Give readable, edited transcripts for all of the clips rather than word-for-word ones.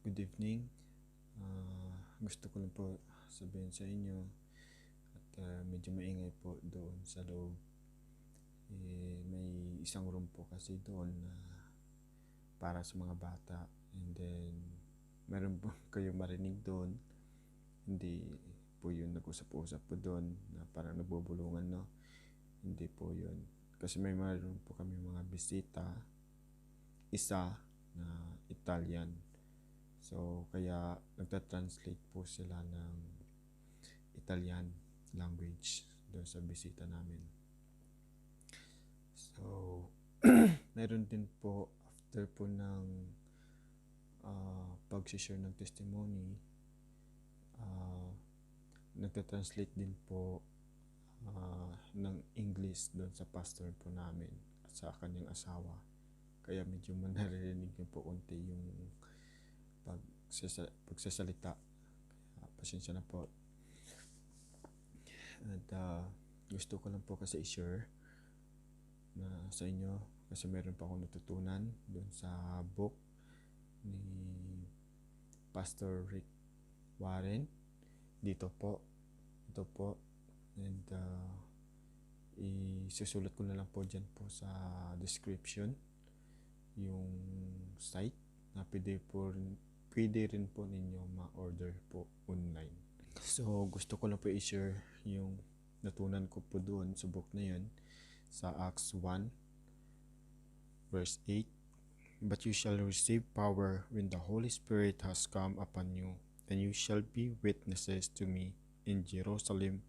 Good evening. Gusto ko lang po sabihin sa inyo at medyo maingay po doon sa loob. May isang room po kasi doon na para sa mga bata, and then meron po kayong marinig doon. Hindi po yun nag-usap-usap po doon na parang nagbubulungan, no? Hindi po yun. Kasi may meron po kami mga bisita, isa na Italian. So, kaya nagta-translate po sila ng Italian language doon sa bisita namin. So, meron din po after po ng pag-share ng testimony, nagta-translate din po ng English doon sa pastor po namin at sa kanyang asawa. Kaya medyo manaririnig niyo po unti yung pagsasalita. Pasensya na po. At gusto ko lang po kasi i-share na sa inyo kasi meron pa akong natutunan doon sa book ni Pastor Rick Warren. Ito po. And isusulat ko na lang po dyan po sa description yung site na pwede rin po ninyo ma-order po online. So, gusto ko lang po i-share yung natunan ko po doon sa book na yun sa Acts 1 verse 8. But you shall receive power when the Holy Spirit has come upon you, and you shall be witnesses to me in Jerusalem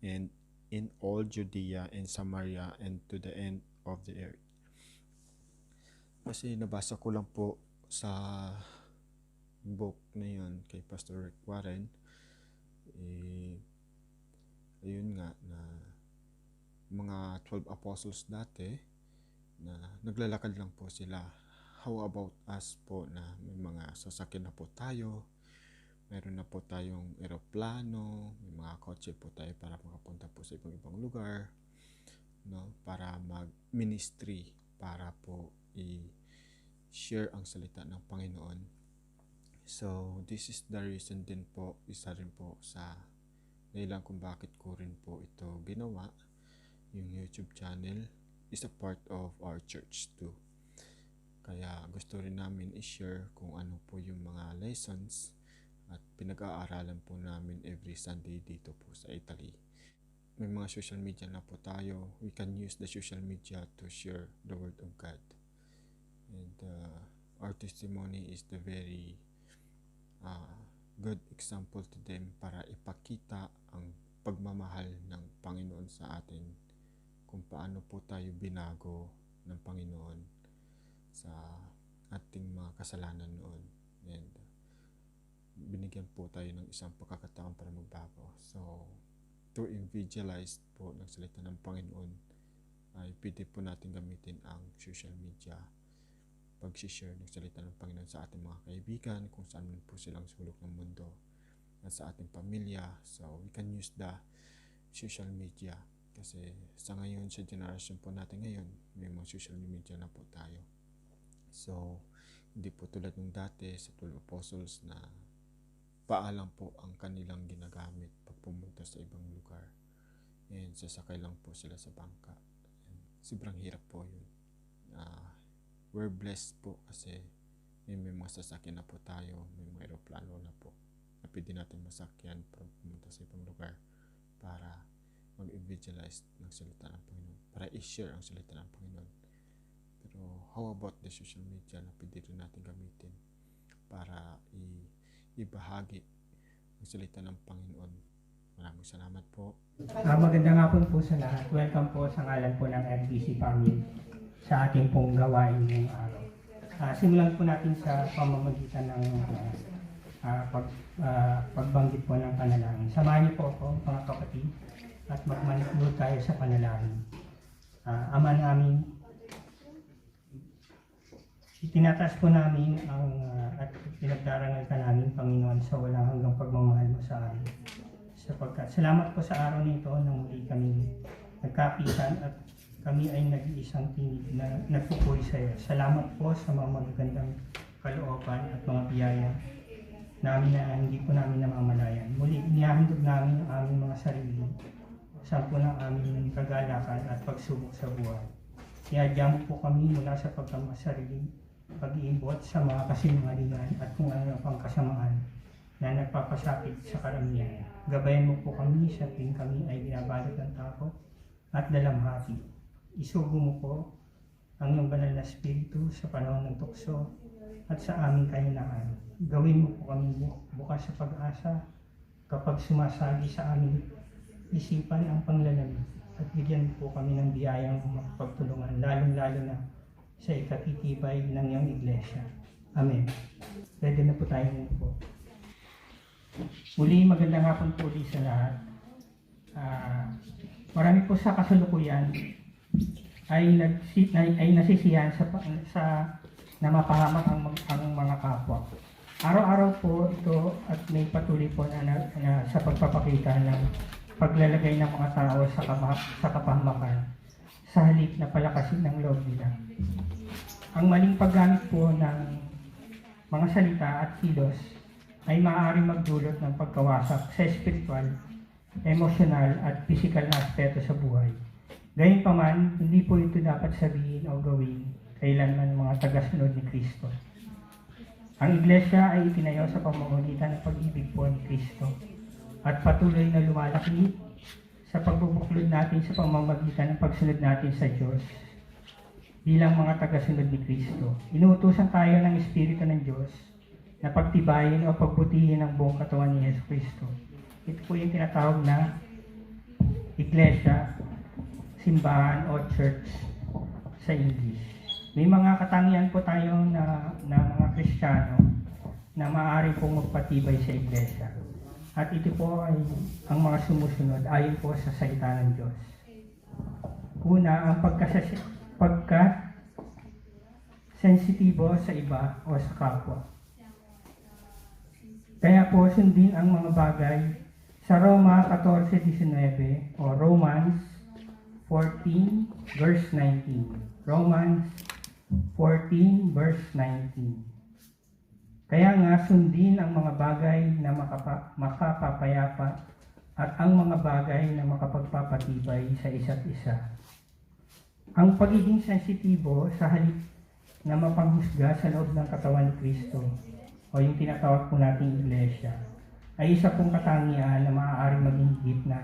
and in all Judea and Samaria and to the end of the earth. Kasi nabasa ko lang po sa book na yun kay Pastor Rick Warren, ayun nga na mga 12 apostles dati na naglalakad lang po sila. How about us po na may mga sasakyan na po tayo, meron na po tayong eroplano, may mga kotse po tayo para makapunta po sa ibang lugar, no? Para mag-ministry, para po i-share ang salita ng Panginoon. So, this is the reason din po, isa rin po sa dahilan kung bakit ko rin po ito ginawa. Yung YouTube channel is a part of our church too. Kaya gusto rin namin i-share kung ano po yung mga lessons at pinag-aaralan po namin every Sunday dito po sa Italy. May mga social media na po tayo. We can use the social media to share the Word of God. And our testimony is the very good example to them para ipakita ang pagmamahal ng Panginoon sa atin, kung paano po tayo binago ng Panginoon sa ating mga kasalanan noon, and binigyan po tayo ng isang pagkakataon para magbago. So, to evangelize po ng salita ng Panginoon ay pwede po natin gamitin ang social media, pag-share ng salita ng Panginoon sa ating mga kaibigan kung saan man po silang sulok ng mundo at sa ating pamilya. So, we can use the social media kasi sa ngayon, sa generation po natin ngayon, may mga social media na po tayo. So, hindi po tulad ng dati sa 12 apostles na paalam po ang kanilang ginagamit pag pumunta sa ibang lugar, and sasakay lang po sila sa bangka. And sobrang hirap po yun. We're blessed po kasi may mga sasakyan na po tayo, may mga aeroplano na po na pwede natin masakyan para pumunta sa ibang lugar para mag-evangelize ng salita ng Panginoon, para i-share ang salita ng Panginoon. Pero how about the social media na pwede rin natin gamitin para ibahagi ang salita ng Panginoon? Maraming salamat po. Magandang hapon po sa lahat. Welcome po sa ngalan po ng FBC Family sa ating pong gawain ngayong araw. Simulan po natin sa pamamagitan ng pagbanggit po ng panalangin. Samahan niyo po ako, mga kapatid, at magmaniklo tayo sa panalangin. Ama namin, itinataas po namin at pinagdarangal ka namin, Panginoon, sa walang hanggang pagmamahal mo sa amin. Sapagkat salamat po sa araw nito na muli kami nagkapisan at kami ay nag-iisang tinig na nagpupoy sa iyo. Salamat po sa mga magagandang kalooban at mga biyaya namin na hindi po namin namamalayan. Muli, inihahandog namin ang aming mga sarili sa po ng aming kagalakan at pagsubok sa buhay. Iadya mo po kami mula sa pagkamasarili, pag-iimbot sa mga kasinungalingan at kung ano pang kasamaan na nagpapasakit sa karamihan. Gabayan mo po kami sa tuwing kami ay binabalot ng takot at dalamhati. Isugo mo po ang iyong banal na spiritu sa panahon ng tukso at sa aming kahinaan. Gawin mo po kami bukas sa pag-asa kapag sumasagi sa aming isipan ang panglalamig at bigyan mo po kami ng biyayang makapagtulungan, lalong-lalo na sa ikatitibay ng iyong iglesia. Amen. Pwede na po tayo po. Muli, magandang hapon po ulit sa lahat. Marami po sa kasalukuyan ay nasisiyahan sa na mapahamak ang mga kapwa. Araw-araw po ito at may patuloy po na sa pagpapakita ng paglalagay ng mga tao sa kapahamakan sa halip na palakasin ng loob nila. Ang maling paggamit po ng mga salita at kilos ay maaaring magdulot ng pagkawasak sa espiritual, emosyonal at pisikal na aspeto sa buhay. Gayunpaman, hindi po ito dapat sabihin o gawin kailanman mga tagasunod ni Kristo. Ang iglesia ay itinayo sa pamamagitan ng pag-ibig po ni Kristo at patuloy na lumalaki sa pagbubuklod natin sa pamamagitan ng pagsunod natin sa Diyos bilang mga tagasunod ni Kristo. Inuutusan tayo ng Espiritu ng Diyos na pagtibayin o pagbutihin ang buong katawan ni Yesu Kristo. Ito po yung tinatawag na iglesia, simbahan o church sa English. May mga katangian po tayo na mga Kristiyano na maaari pong magpatibay sa iglesia. At ito po ay ang mga sumusunod ayon po sa salita ng Diyos. Una, ang pagka-sensitibo sa iba o sa kapwa. Kaya po sundin ang mga bagay sa Roma 14:19 o Romans 14 verse 19. Romans 14 verse 19. Kaya nga sundin ang mga bagay na makapapayapa at ang mga bagay na makapagpapatibay sa isa't isa. Ang pagiging sensitibo sa halip na mapanghusga sa loob ng katawan ni Kristo o yung tinatawag po nating iglesia ay isa pong katangian na maaaring maging higit na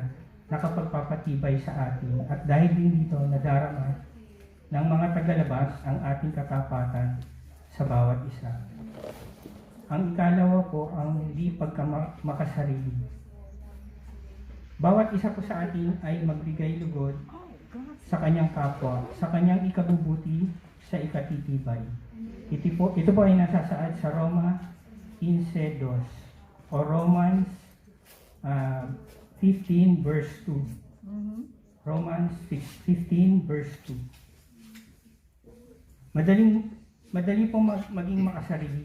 nakapagpapatibay sa atin at dahil din dito nadarama ng mga tagalabas ang ating katapatan sa bawat isa. Ang ikalawa po ang hindi pagkamakasarili. Bawat isa po sa atin ay magbigay lugod sa kanyang kapwa, sa kanyang ikabubuti, sa ikatitibay. Ito po ay nasasaad sa Roma 15:2 o Romans 15 verse 2. Romans 15 verse 2. Madali pong maging makasarili.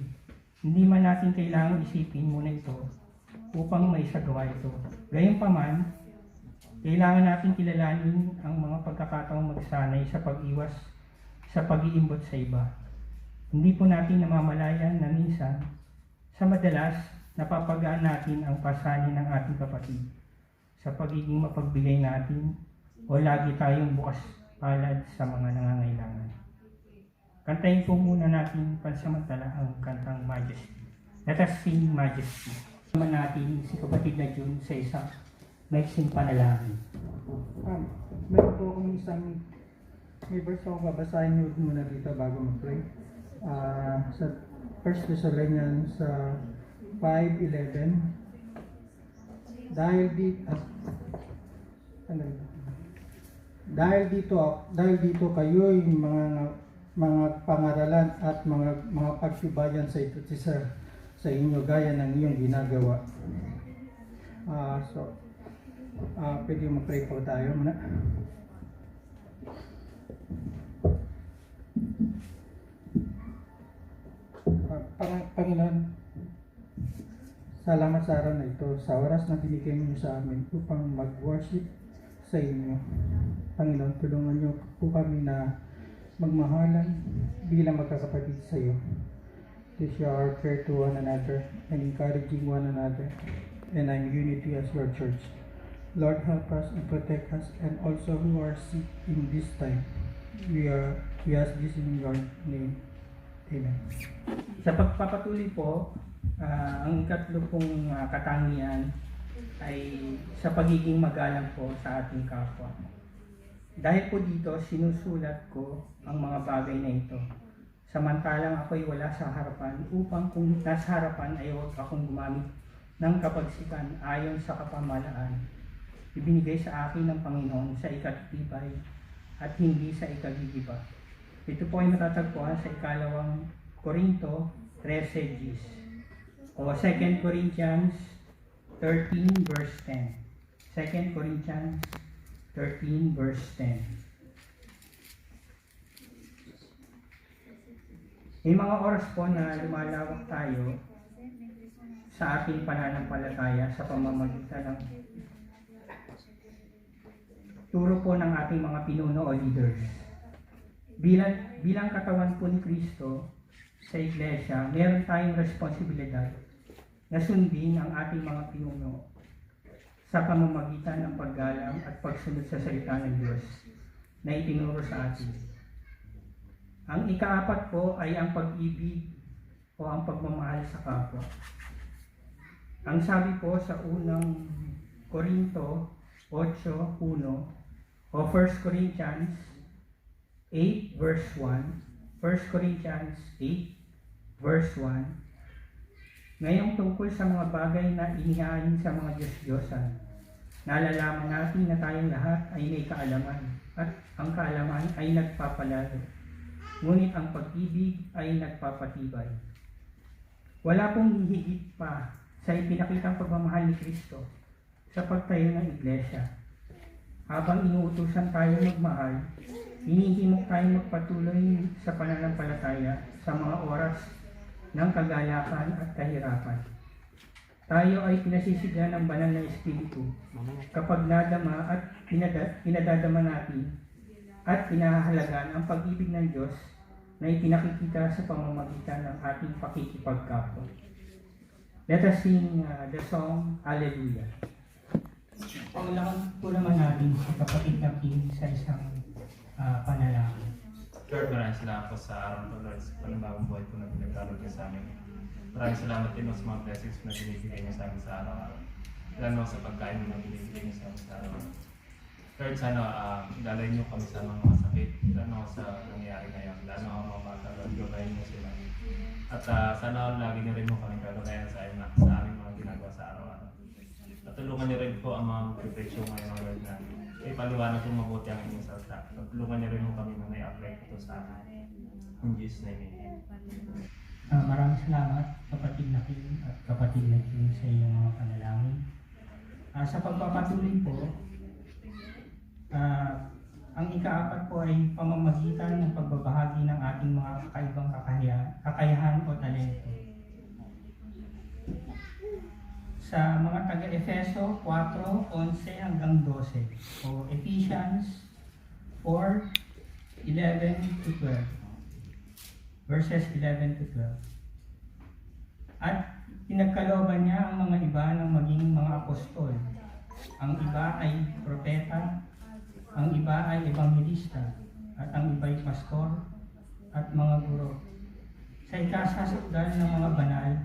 Hindi man natin kailangan isipin muna ito upang maisagawa ito. Gayunpaman, kailangan natin kilalanin ang mga pagkakataong magsanay sa pag-iwas sa pag-iimbot sa iba. Hindi po natin namamalayan na minsan, sa madalas, napapagaan natin ang pasanin ng ating kapatid sa pagiging mapagbigay natin o lagi tayong bukas palad sa mga nangangailangan. Kantahin po muna natin pansamantala ang kantang Majesty. Let us sing Majesty. Naman natin si kapatid na June sa isang maiksing panalangin. Meron po akong may verse akong babasahin nyo muna dito bago mag-pray. Sa 1 Thessalonians 5:11. Dahil dito kayo yung mga pangaralan at mga pagtibayan sa ito sa inyo gaya ng iyong ginagawa. Pwede mag-pray po tayo muna. Panginoon, salamat sa araw na ito, sa oras na binigay niyo sa amin upang mag-worship sa inyo. Panginoon, tulungan niyo po kami na magmahalan bilang magkakapatid sa iyo. to show our care to one another and encouraging one another, and in unity as your church. Lord, help us and protect us, and also who are sick in this time. We ask this in your name. Amen. Sa pagpapatuloy po, ang ikatlo pong katangian ay sa pagiging magalang po sa ating kapwa. Dahil po dito, sinusulat ko ang mga bagay na ito. Samantalang ako'y wala sa harapan, upang kung nasa harapan ay huwag akong gumamit ng kapagsikan ayon sa kapamalaan. Ibinigay sa akin ng Panginoon sa ikatitibay at hindi sa ikagigiba. Ito po ay matatagpuan sa 2 Korinto 13:10 o 2 Corinthians 13 verse 10. 2 Corinthians 13 verse 10. May mga oras po na lumalawak tayo sa ating pananampalataya sa pamamagitan ng turo po ng ating mga pinuno o leaders. Bilang katawan po ni Kristo sa Iglesia, meron tayong responsibilidad na sundin ang ating mga pinuno sa pamamagitan ng paggalang at pagsunod sa salita ng Diyos na itinuro sa atin. Ang ikaapat po ay ang pag-ibig o ang pagmamahal sa kapwa. Ang sabi po sa unang Korinto 8:1 o 1 Corinthians 8 verse 1, 1 Corinthians 8 verse 1, ngayong tungkol sa mga bagay na inihain sa mga Diyos-Diyosan, nalalaman natin na tayong lahat ay may kaalaman at ang kaalaman ay nagpapalalo, ngunit ang pag-ibig ay nagpapatibay. Wala pong hihigit pa sa ipinakitang pagmamahal ni Kristo sa pagtayo ng Iglesia. Habang inuutusan tayo magmahal, hinihimok tayong magpatuloy sa pananampalataya sa mga oras ng kagalakan at kahirapan. Tayo ay pinasisigyan ng banal na Espiritu kapag nadama at pinadadama natin at pinahahalagan ang pag-ibig ng Diyos na ipinakikita sa pamamagitan ng ating pakikipagkapwa. Let us sing the song, Hallelujah. Paulangan po naman natin si kapatid na King sa isang panalangin. Lord, maraming salamat po sa araw na Lord, sa panibagong buhay po na pinagkalog niyo sa amin. Maraming salamat din sa mga blessings na binibigay niyo sa amin sa araw-araw. Lalo sa pagkain na binibigay niyo sa amin sa araw-araw. Lord, sana dalay niyo kami sa mga sakit, lalo sa nangyayari ngayon, lalo ang mga bata, Lord, gabayin niyo sila. At sana lagi niyo rin mo kami kalagayan sa aming mga ginagawa sa araw-araw. At tulungan niyo rin po ang mga protection ngayon, Lord, na ipaliwanag kung mabuti ang inyong salita. At tulungan niyo rin mo kami na may-apply ito sa amin. In Jesus' name, amen. Maraming salamat kapatid na King at kapatid na King sa inyong mga panalangin. Sa pagpapatuloy po, ang ikaapat po ay pamamagitan ng pagbabahagi ng ating mga kakaibang kakayahan o talento. Sa mga taga-Efeso 4:11 hanggang 12 o Ephesians 4:11-12, verses 11-12. At pinagkalooban niya ang mga iba ng maging mga apostol. Ang iba ay propeta, ang iba ay ebanghelista, at ang iba ay pastor at mga guro. Sa ikasasagdal ng mga banal,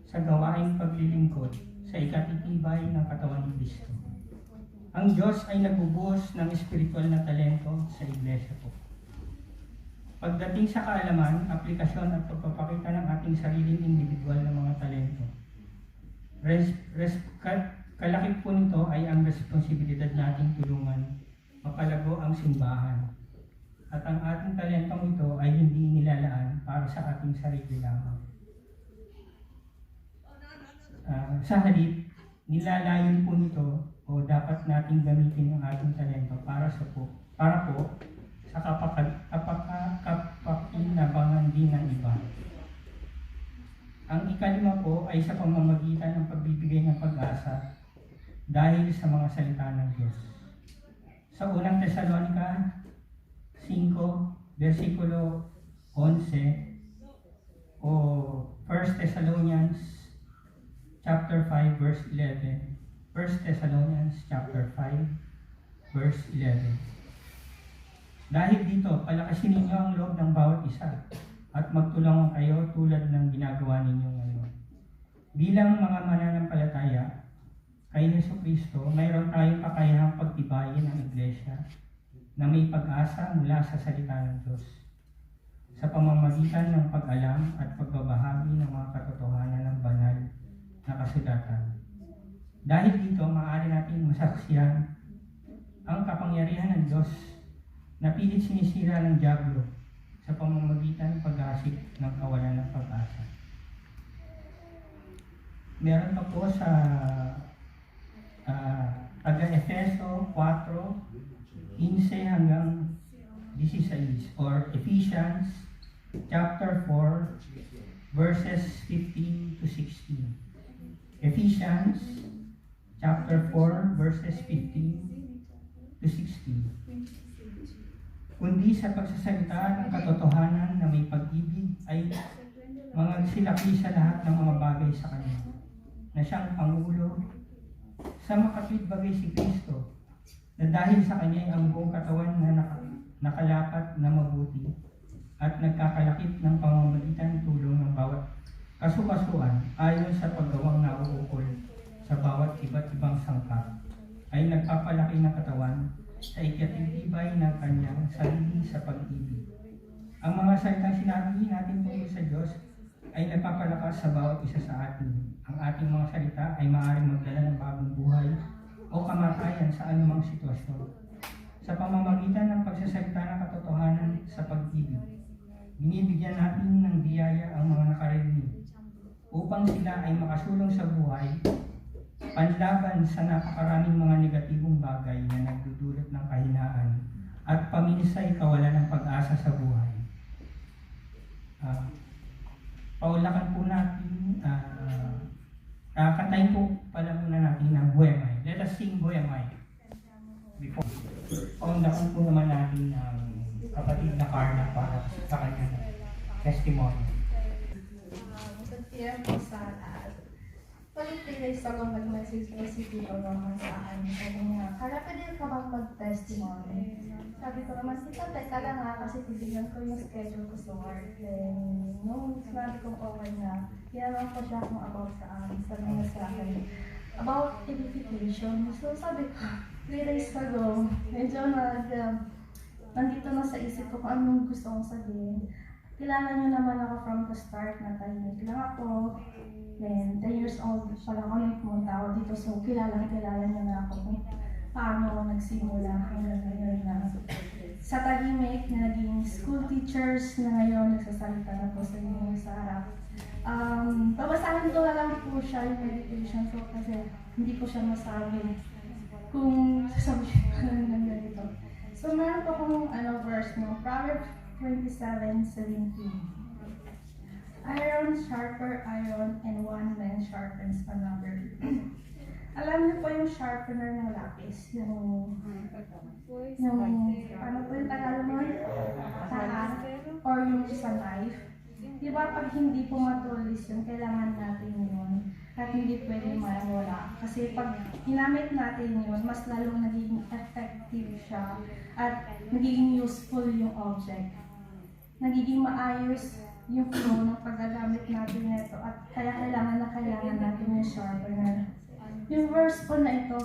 sa gawaing paglilingkod, sa ikatitibay ng katawan ni Kristo. Ang Diyos ay nagbubuhos ng espiritual na talento sa Iglesia po. Pagdating sa kaalaman, aplikasyon at pagpapakita ng ating sariling individual na mga talento. Kalakip po nito ay ang responsibilidad nating tulungan mapalago ang simbahan. At ang ating talentong ito ay hindi nilalaan para sa ating sarili lamang. Sa halip, nilalayon po nito o dapat nating gamitin ang ating talento para po sa kapakinabangan din ng iba. Ang ikalima po ay sa pamamagitan ng pagbibigay ng pag-asa dahil sa mga salita ng Diyos. Sa unang Tesalonica 5, versikulo 11, o 1 Thessalonians chapter 5 verse 11. 1 Thessalonians chapter 5 verse 11. Dahil dito, palakasin ninyo ang loob ng bawat isa at magtulungan kayo tulad ng ginagawa ninyo ngayon. Bilang mga mananampalataya kay Jesucristo, mayroon tayong kakayahang pagtibayin ang iglesia na may pag-asa mula sa salita ng Diyos sa pamamagitan ng pag-alam at pagbabahagi ng mga katotohanan ng banal na kasulatan. Dahil dito, maaari natin masaksihan ang kapangyarihan ng Diyos na pilit sinisira ng dyablo sa pamamagitan ng pag-asik ng kawalan ng pag-asa. Meron pa po sa Taga-Efeso 4:15 hanggang 16 or Ephesians chapter 4 verses 15 to 16. Ephesians chapter 4 verses 15 to 16. Kundi sa pagsasalita ng katotohanan na may pag-ibig ay mga silaki sa lahat ng mga bagay sa Kanya, na siyang Pangulo, sa makapit bagay si Kristo, na dahil sa Kanya ay ang buong katawan na nakalapat na mabuti at nagkakalakip ng pamamagitan tulong ng bawat kasukasuan ayon sa paggawang nauukol sa bawat iba't ibang sangkap, ay nagpapalaki ng katawan sa ikatitibay ng Kanyang sarili sa pag-ibig. Ang mga salitang sinabi natin tungkol sa Diyos ay nagpapalakas sa bawat isa sa atin. Ang ating mga salita ay maaaring magdala ng bagong buhay o kamatayan sa anumang sitwasyon. Sa pamamagitan ng pagsasalita ng katotohanan sa pag-ibig, binibigyan natin ng biyaya ang mga nakarinig upang sila ay makasulong sa buhay, panlaban sa napakaraming mga negatibong bagay na nagdudulot ng kahinaan at paminsay kawalan ng pag-asa sa buhay. Paulakan po natin, kantayin po pala muna natin ng Buemay. Let us sing Buemay. Before, paulakan po naman natin ang kapatid na Carla para sa kanyang testimony. Good year po sa lahat. Pag-tibay sa kong nag-message ko si Tito Roman sa akin. Sabi niya, Carla, pwede ka bang mag-testimony? Sabi ko naman, Tita, teka lang ha, kasi titignan ko yung schedule ko sa work. Then, nung sinabi kong okay na, tinanong ko siya kung about sa akin. Sabi niya sa akin, about edification. So sabi ko, 3 days ago, medyo nandito na sa isip ko kung anong gusto kong sabihin. Kilala niyo naman ako from the start na tahimik lang ako. Then, 10 years old pa lang ako nung pumunta ako dito. So, kilala niyo na ako kung paano ako nagsimula hanggang ngayon na sa tahimik na naging school teachers na ngayon nagsasalita na po sa inyo sa harap. Babasahin ko na lang po siya yung meditation ko kasi hindi ko siya masabi kung sasabihin ko lang ng ganito. So, meron po akong verse mo, Proverbs 27:17. Iron sharper iron and one man sharpens another. Alam niyo po yung sharpener ng lapis, yung ano po yung Tagalog nun? Tahan, or yung sa knife. Di ba pag hindi po matulis yun, kailangan natin yun at hindi pwede mawala. Kasi pag ginamit natin yun, mas lalong nagiging effective siya at nagiging useful yung object. Nagiging maayos yung flow ng paggagamit natin nito at kaya kailangan natin yung sharpener. Yung verse po na ito,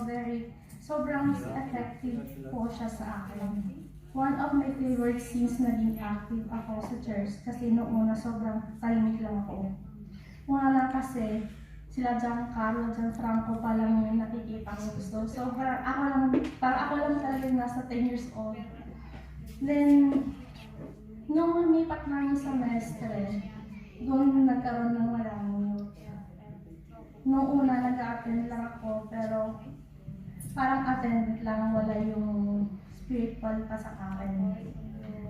sobrang effective po siya sa akin. One of my favorite scenes naging active ako sa church kasi noong una sobrang tahimik lang ako. Una lang kasi sila Giancarlo, Gianfranco pa lang yung nakikita ko gusto. So parang ako lang talaga yung nasa 10 years old. Then, nung lumipat na yung semestre, doon nagkaroon ng maraming youth. Noong una nag-attend lang ako, pero parang attend lang, wala yung spiritual pa sa akin.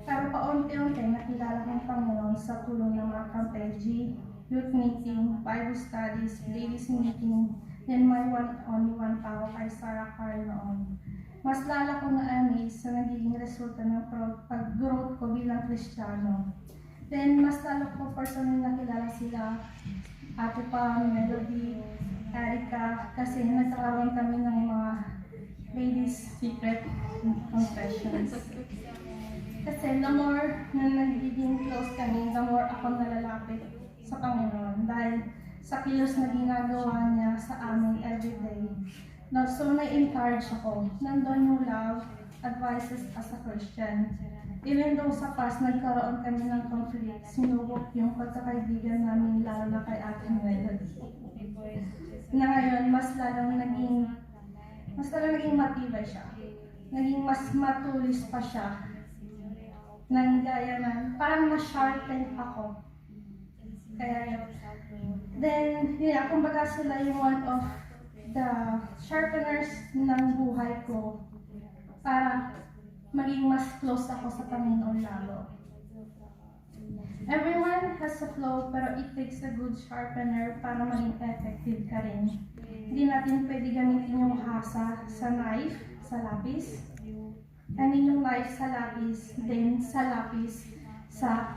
Pero paunti-unti nakilala ko ang Panginoon sa tulong ng mga campegi, youth meeting, Bible studies, ladies meeting, then my one-on-one pa ako kay Sarah Carl noon. Mas lala ko na-amaze sa nagiging resulta ng pag-growth ko bilang Kristiyano. Then, mas lalo ko personally nakilala sila, Ate Pam, Melody, Erica, kasi nagkakaroon kami ng mga ladies' secret confessions. Kasi the more na nagiging close kami, the more ako nalalapit sa Panginoon dahil sa kilos na ginagawa niya sa amin everyday. No, so, na-encourage ako. Nandun yung love, advices as a Christian. Even though sa past nagkaroon kami ng conflict, sinubok yung pagkakaibigan namin lalo na kay Ate Melody. Na ngayon, mas lalong naging matibay siya. Naging mas matulis pa siya. Nang gaya na, parang na-sharpen ako. Kaya yun. Then, yun, kumbaga sila yung one of the sharpeners ng buhay ko para maging mas close ako sa Panginoon lalo. Everyone has a flow, pero it takes a good sharpener para maging effective ka rin. Hindi natin pwede gamitin yung hasa sa knife, sa lapis. And then yung knife sa lapis, then sa lapis sa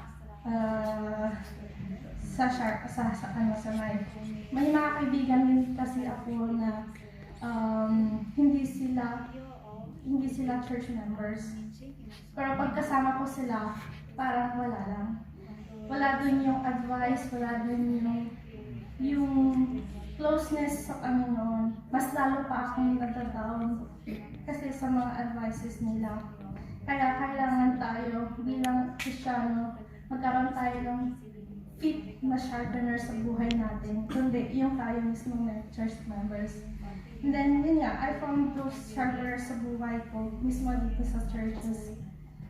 knife. May mga kaibigan din kasi ako na hindi sila church members. Pero pagkasama ko sila, parang wala lang. Wala dun yung advice, wala dun yung closeness sa Panginoon. Mas lalo pa akong nagda-down kasi sa mga advices nila. Kaya kailangan tayo bilang Kristiyano, magkaroon tayo ng fit na sharpener sa buhay natin, kundi yung tayo mismo na church members. And then, yun nga, I found those sharpeners sa buhay ko, mismo dito sa churches.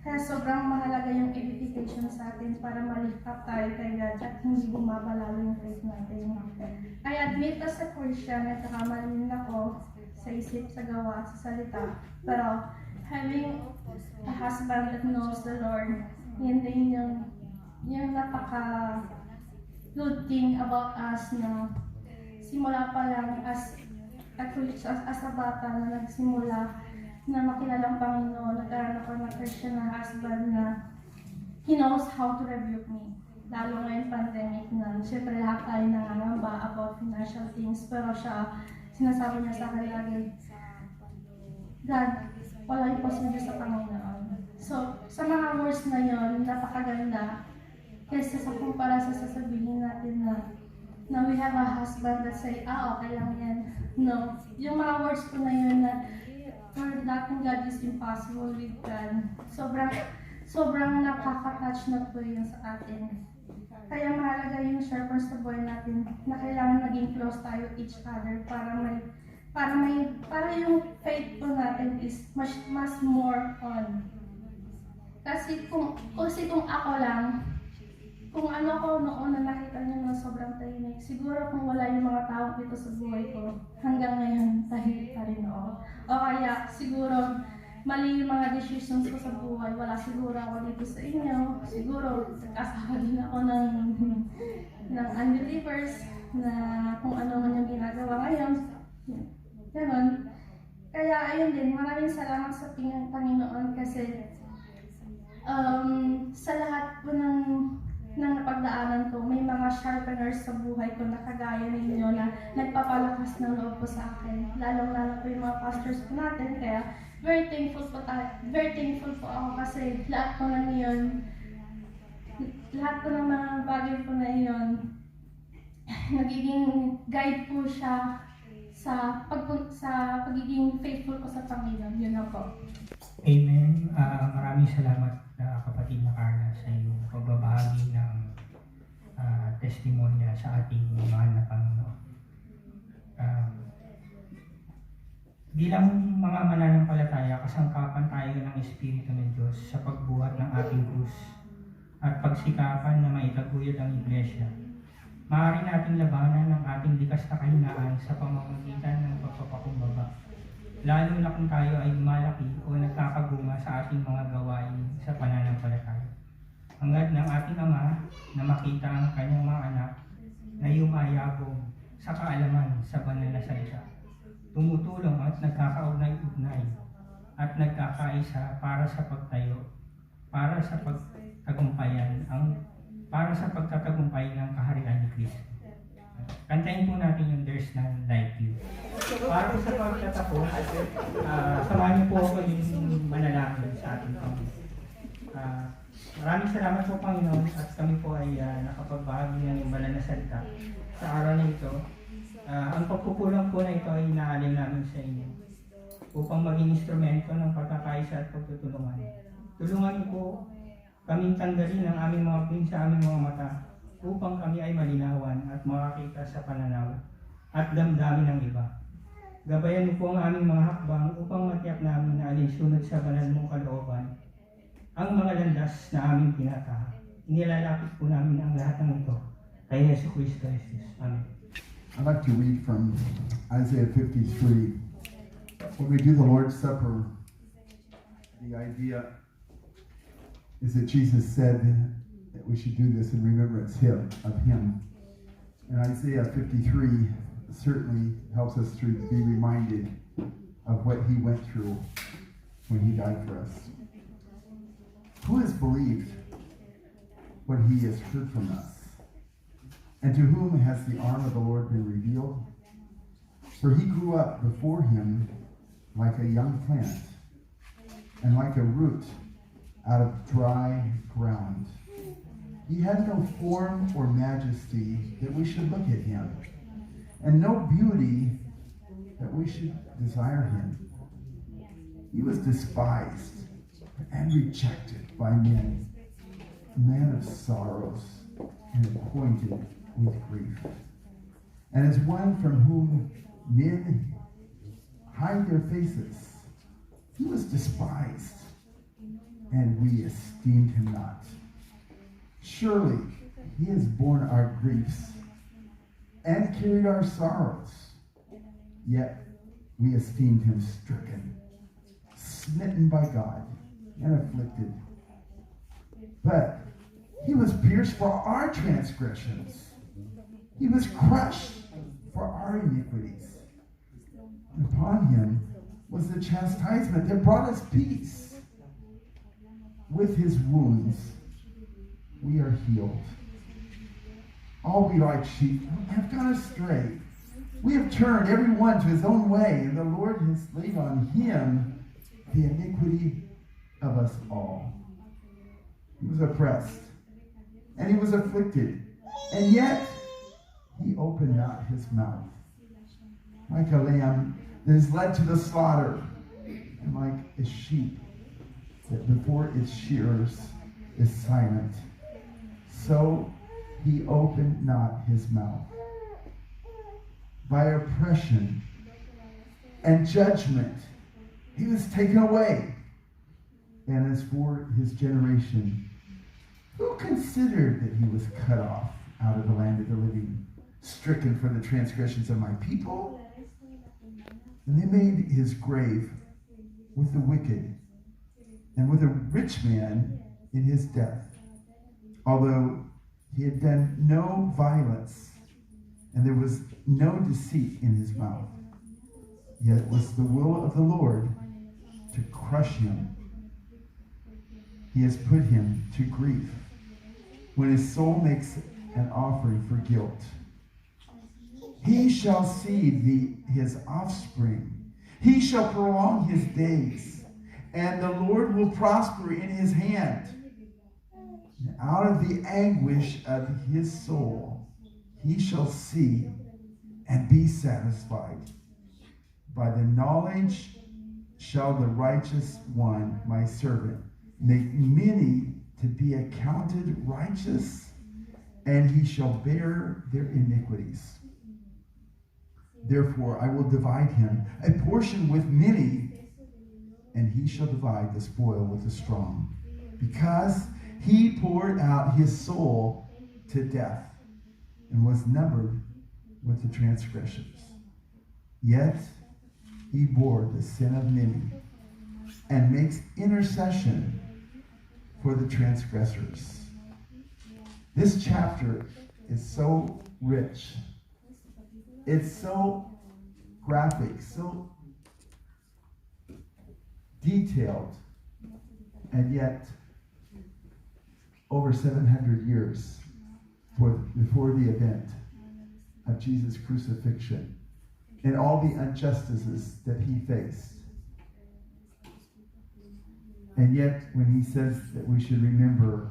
Kaya sobrang mahalaga yung edification sa atin para ma-lift up tayo kay God at hindi bumaba lalo yung faith natin. I admit as a Christian, nagkakamali din ako sa isip, sa gawa, sa salita. Pero having a husband that knows the Lord, yun din yung napaka good thing about us na simula pa lang as a bata na nagsimula na makilala ang Panginoon, nagkaroon ako ng Christian na husband na he knows how to rebuke me. Lalo ngayon pandemic na, syempre lahat tayo nangangamba about financial things, pero siya, sinasabi niya sa akin lagi, God, wala imposible sa Panginoon. So, sa mga words na yon, napakaganda, kaysa sa kumpara sa sasabihin natin na we have a husband that say, okay lang yan. No, yung mga words ko na yun na for nothing God is impossible with God. Sobrang nakaka-touch na po yun sa atin. Kaya mahalaga yung sharpers sa buhay natin na kailangan maging close tayo each other para yung faith po natin is mas more on. Kasi kung ako lang, kung ano ko noon na nakita niyo na sobrang tahimik, siguro kung wala yung mga tao dito sa buhay ko, hanggang ngayon tahimik pa rin ako. O kaya siguro mali yung mga decisions ko sa buhay, wala siguro ako dito sa inyo, siguro nagkasawa din ako ng unbelievers na kung ano man yung ginagawa ngayon. Ganon. Kaya ayun din, maraming salamat sa Panginoon kasi sa lahat po ng napagdaanan ko, may mga sharpeners sa buhay ko na kagaya ninyo na nagpapalakas ng loob po sa akin. Lalong-lalo po yung mga pastors po natin, kaya very thankful po ako kasi lahat po ng mga bagay po na iyon, nagiging guide po siya sa pagiging faithful ko sa Panginoon. Yun na po. Amen. Maraming salamat kapatid na Carla sa iyong pagbabahagi ng testimonya sa ating mahal na Panginoon. Bilang mga mananampalataya, kasangkapan tayo ng Espiritu ng Diyos sa pagbuhat ng ating krus at pagsikapan na maitaguyod ang Iglesia. Maaari nating labanan ang ating likas na kahinaan sa pamamagitan ng pagpapakumbaba, lalo na kung tayo ay lumalaki o nagkakaguma sa ating mga gawain sa pananampalataya. Hangad ng ating Ama na makita ang kanyang mga anak na yumayabong sa kaalaman sa banal na salita, tumutulong at nagkakaugnay-ugnay at nagkakaisa para sa pagtayo, para sa pagtagumpayan ang para sa pagtatagumpay ng kaharian ni Kristo. Kantahin po natin yung There's None Like You. Para po sa pagtatapos, samahan niyo po ako yung manalangin sa ating Panginoon. Maraming salamat po, Panginoon, at kami po ay nakapagbahagi ng banal na salita sa araw na ito. Ang pagkukulang po na ito ay inaalay namin sa inyo upang maging instrumento ng pagkakaisa at pagtutulungan. Tulungan niyo po kaming tanggalin ang aming mga pin sa aming mga mata upang kami ay malinawan at makakita sa pananaw at damdamin ng iba. Gabayan niyo po ang aming mga hakbang upang matiyak namin na alinsunod sa banal mong kalooban ang mga landas na aming tinatahak. Inilalapit po namin ang lahat ng ito kay Yesu Cristo Jesus. Amen. I'd like to read from Isaiah 53. When we do the Lord's Supper, the idea is that Jesus said that we should do this in remembrance of Him. And Isaiah 53 certainly helps us to be reminded of what He went through when He died for us. Who has believed what He has heard from us? And to whom has the arm of the Lord been revealed? For He grew up before Him like a young plant, and like a root out of dry ground. He had no form or majesty that we should look at Him, and no beauty that we should desire Him. He was despised and rejected by men, a man of sorrows and acquainted with grief, and as one from whom men hide their faces. He was despised, and we esteemed Him not. Surely He has borne our griefs and carried our sorrows, yet we esteemed Him stricken, smitten by God, and afflicted. But He was pierced for our transgressions. He was crushed for our iniquities. Upon Him was the chastisement that brought us peace. With His wounds we are healed. All we like sheep have gone astray. We have turned every one to his own way, and the Lord has laid on Him the iniquity of us all. He was oppressed, and He was afflicted, and yet He opened not His mouth. Like a lamb that is led to the slaughter, and like a sheep that before its shearers is silent, so He opened not His mouth. By oppression and judgment He was taken away. And as for His generation, who considered that He was cut off out of the land of the living, stricken for the transgressions of my people? And they made His grave with the wicked and with a rich man in his death, although he had done no violence and there was no deceit in his mouth. Yet it was the will of the Lord to crush him. He has put him to grief when his soul makes an offering for guilt. He shall see his offspring. He shall prolong his days, and the Lord will prosper in his hand. And out of the anguish of his soul, he shall see and be satisfied. By the knowledge shall the righteous one, my servant, make many to be accounted righteous, and he shall bear their iniquities. Therefore I will divide him a portion with many, and he shall divide the spoil with the strong, because he poured out his soul to death and was numbered with the transgressors. Yet he bore the sin of many and makes intercession for the transgressors. This chapter is so rich. It's so graphic, so detailed, and yet over 700 years before the event of Jesus' crucifixion and all the injustices that he faced. And yet, when he says that we should remember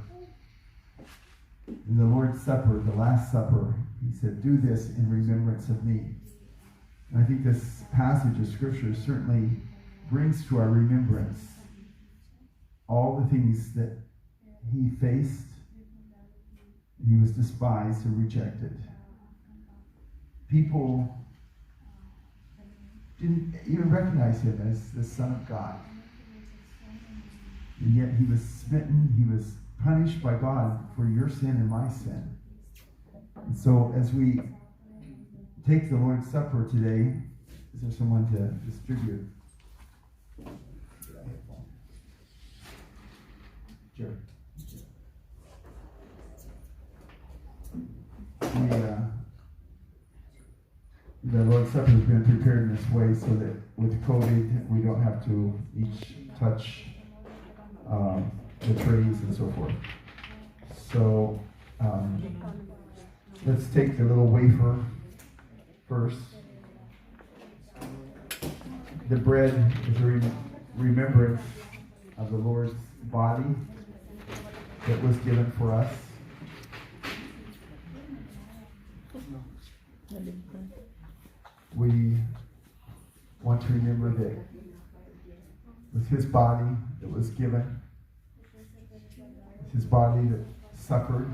in the Lord's Supper, the Last Supper, he said, "Do this in remembrance of me." And I think this passage of Scripture certainly brings to our remembrance all the things that he faced. He was despised and rejected. People didn't even recognize him as the Son of God. And yet he was smitten, he was punished by God for your sin and my sin. And so as we take the Lord's Supper today, is there someone to distribute? Sure. The Lord's Supper has been prepared in this way so that with COVID we don't have to each touch the trays and so forth. So let's take the little wafer first. The bread is a remembrance of the Lord's body that was given for us. We want to remember that it was his body that was given, it's his body that suffered,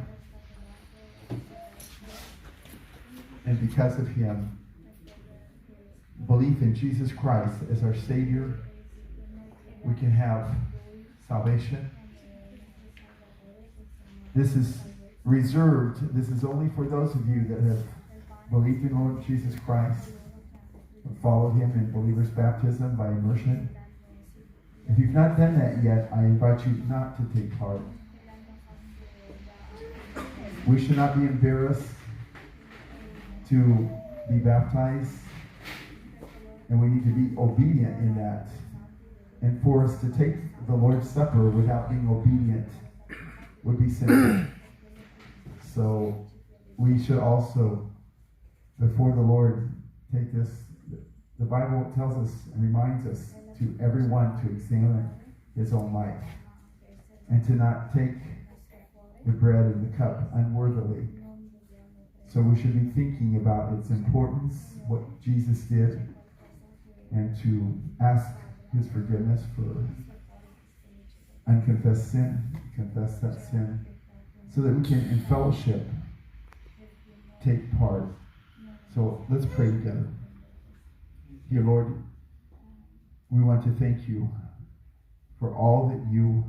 and because of him, belief in Jesus Christ as our Savior, we can have salvation. This is reserved, this is only for those of you that have believed in Lord Jesus Christ, followed him in believer's baptism by immersion. If you've not done that yet, I invite you not to take part. We should not be embarrassed to be baptized, and we need to be obedient in that. And for us to take the Lord's Supper without being obedient would be sinful. So we should also, before the Lord, take this. The Bible tells us and reminds us to everyone to examine his own life and to not take the bread and the cup unworthily. So we should be thinking about its importance, what Jesus did, and to ask his forgiveness for unconfessed sin, confess that sin, so that we can, in fellowship, take part. So let's pray together. Dear Lord, we want to thank you for all that you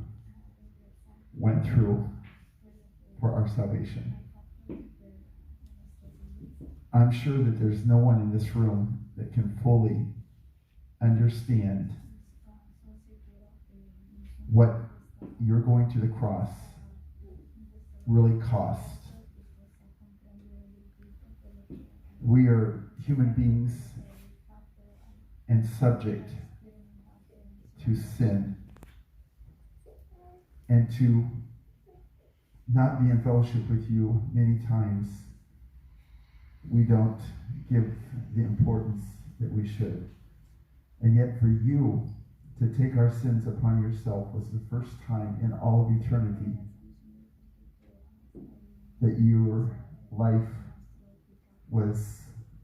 went through for our salvation. I'm sure that there's no one in this room that can fully understand what your going to the cross really cost. We are human beings and subject to sin, and to not be in fellowship with you many times we don't give the importance that we should. And yet for you to take our sins upon yourself was the first time in all of eternity that your life was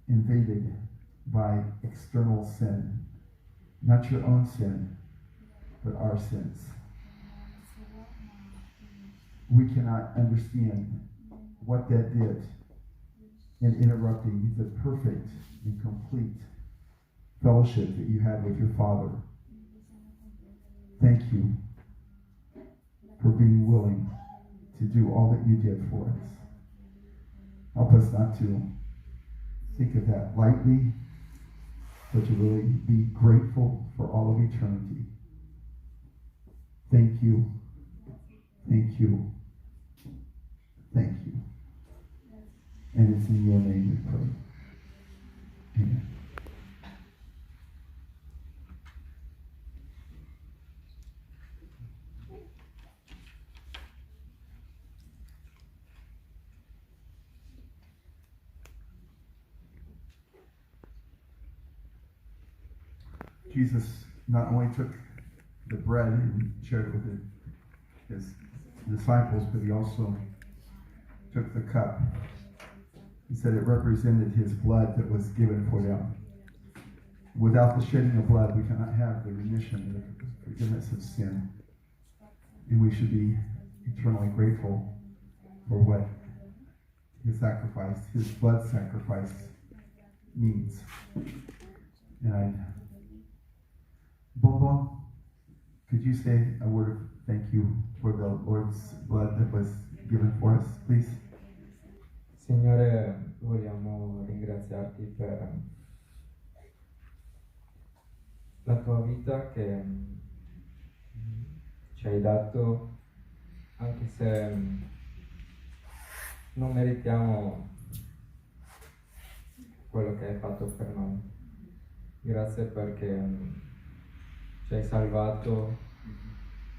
invaded by external sin, not your own sin, but our sins. We cannot understand what that did in interrupting the perfect and complete fellowship that you had with your Father. Thank you for being willing to do all that you did for us. Help us not to think of that lightly, but to really be grateful for all of eternity. Thank you. Thank you. Thank you. And it's in your name we pray. Amen. Jesus not only took the bread and shared it with his disciples, but he also took the cup. He said it represented his blood that was given for them. Without the shedding of blood, we cannot have the remission, the forgiveness of sin. And we should be eternally grateful for what his sacrifice, his blood sacrifice means. And Bobo, could you say a word of thank you for the Lord's blood that was given for us, please? Signore, vogliamo ringraziarti per la tua vita che ci hai dato, anche se non meritiamo quello che hai fatto per noi. Grazie perché ci hai salvato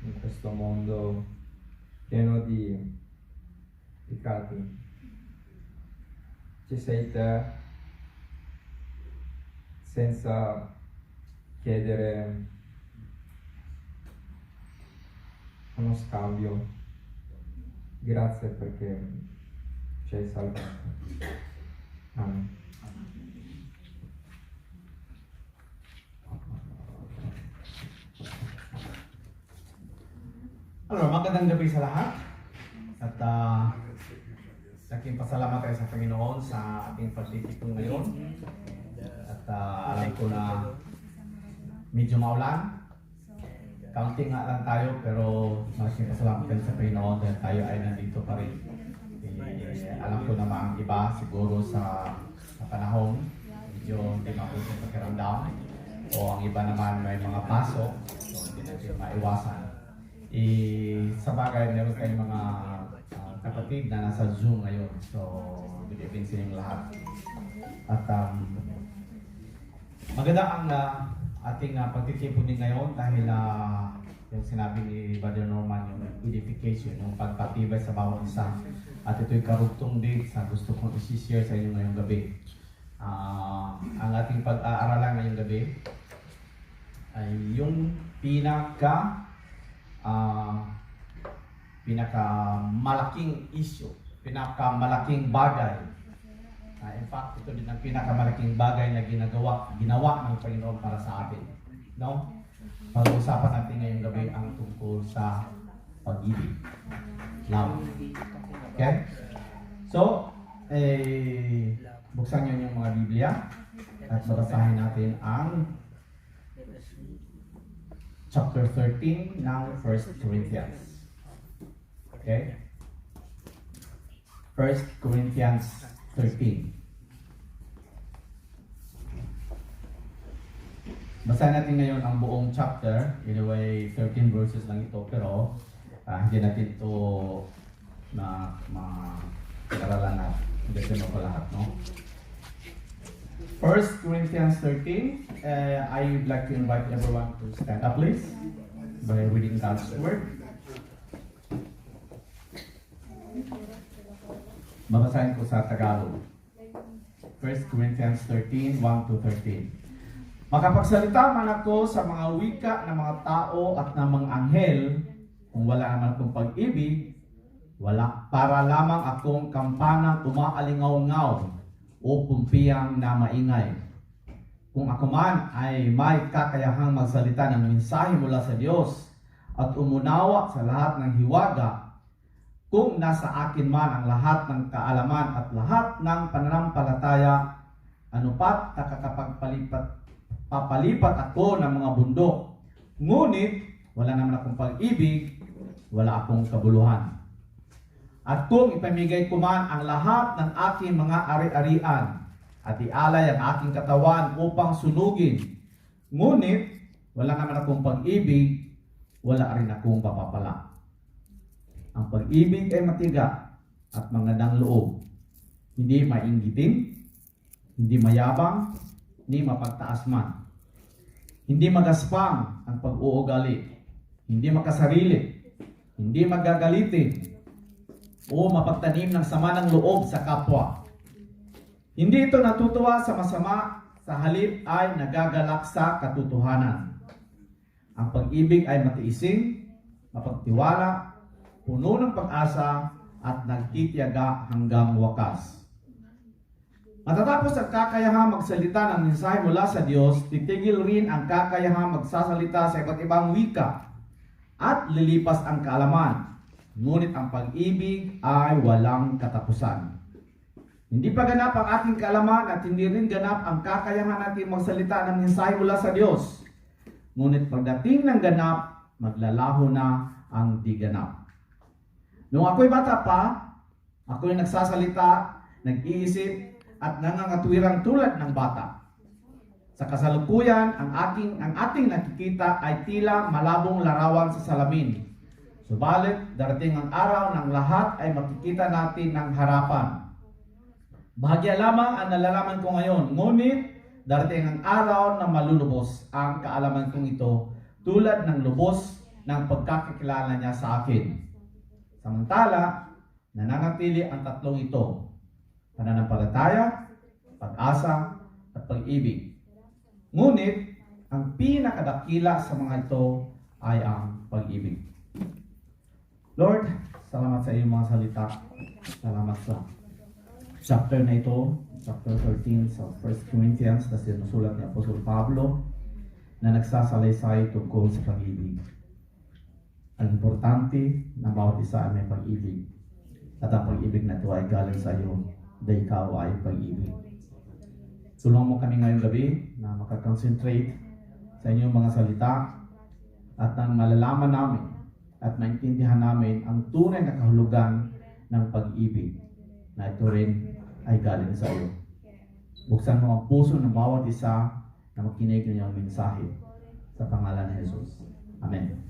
in questo mondo pieno di peccati. Ci sei te senza chiedere uno scambio. Grazie perché ci hai salvato. Amen. Ano, magandang gabi sa lahat. At laking pasalamat tayo sa Panginoon sa ating pagtitipon ngayon. At alam ko na medyo maulan. Counting nga lang tayo, pero malaking pasalamat tayo sa Panginoon dahil tayo ay nandito pa rin. Alam ko na ang iba siguro sa panahon medyo hindi mabuti ang pakiramdam, o ang iba naman may mga pasok, so hindi natin maiwasan. Sa bagay, meron tayong mga kapatid na nasa Zoom ngayon. So, good evening sa inyong lahat. At maganda ang ating pagtitipon din ngayon dahil yung sinabi ni Brother Norman, yung edification, yung pagpatibay sa bawat isa. At ito'y karugtong din sa gusto kong isi-share sa inyo ngayong gabi. Ang ating pag-aaralan ngayong gabi ay yung pinakamalaking issue, pinakamalaking bagay. In fact, ito din ang pinakamalaking bagay na ginawa ng Panginoon para sa atin. No? Pag-uusapan natin ngayong gabi ang tungkol sa pag-ibig. Love. Okay? So, buksan niyo yung mga Biblia at babasahin natin ang chapter 13 ng 1 Corinthians. Okay? 1 Corinthians 13. Basahin natin ngayon ang buong chapter. Anyway, 13 verses lang ito, pero hindi natin ito mag-aralan na. Hindi natin mo lahat, no? 1 Corinthians 13, I would like to invite everyone to stand up, please, by reading God's Word. Babasahin ko sa Tagalog. 1 Corinthians 13, 1-13. Makapagsalita man ako sa mga wika ng mga tao at ng mga anghel, kung wala naman akong pag-ibig, wala, para lamang akong kampanang umaalingaw-ngaw o pumpiyang na maingay. Kung ako man ay may kakayahang magsalita ng mensahe mula sa Diyos at umunawa sa lahat ng hiwaga, kung nasa akin man ang lahat ng kaalaman at lahat ng pananampalataya, anupat papalipat ako ng mga bundok. Ngunit wala naman akong pag-ibig, wala akong kabuluhan. At kung ipamigay ko man ang lahat ng aking mga ari-arian at ialay ang aking katawan upang sunugin, ngunit wala naman akong pag-ibig, wala rin akong papapala. Ang pag-ibig ay matiga at magandang loob, hindi mainggitin, hindi mayabang, hindi mapagtaas man. Hindi magaspang ang pag-uugali, hindi makasarili, hindi magagalitin, o mapagtanim ng sama ng loob sa kapwa. Hindi ito natutuwa sa masama, sa halip ay nagagalak sa katotohanan. Ang pag-ibig ay matiising, mapagtiwala, puno ng pag-asa, at nagtitiyaga hanggang wakas. Matatapos ang kakayahang magsalita ng mensahe mula sa Diyos, titigil rin ang kakayahang magsasalita sa iba't ibang wika at lilipas ang kaalaman. Ngunit ang pag-ibig ay walang katapusan. Hindi pa ganap ang ating kaalaman at hindi rin ganap ang kakayahan natin magsalita ng mensahe mula sa Diyos. Ngunit pagdating ng ganap, maglalaho na ang di ganap. Nung ako'y bata pa, ako'y nagsasalita, nag-iisip, at nangangatwirang tulad ng bata. Sa kasalukuyan, ang ating nakikita ay tila malabong larawan sa salamin. Subalit, darating ang araw ng lahat ay makikita natin ng harapan. Bahagya lamang ang nalalaman ko ngayon, ngunit darating ang araw na malulubos ang kaalaman kong ito tulad ng lubos ng pagkakakilala niya sa akin. Samantala, nananatili ang tatlong ito: pananampalataya, pag-asa, at pag-ibig. Ngunit, ang pinakadakila sa mga ito ay ang pag-ibig. Lord, salamat sa iyong mga salita. Salamat sa chapter na ito, chapter 13 sa 1 Corinthians na sinusulat ni Apostol Pablo na nagsasalaysay tungkol sa pag-ibig. Ang importante na bawat isa ay may pag-ibig. At ang pag-ibig na ito ay galing sa iyo dahil ikaw ay pag-ibig. Tulungan mo kami ngayong gabi na makakonsentrate sa inyong mga salita at nang malalaman namin at maintindihan namin ang tunay na kahulugan ng pag-ibig na ito rin ay galing sa iyo. Buksan mo ang puso ng bawat isa na makinig ng iyong mensahe sa pangalan ni Jesus. Amen.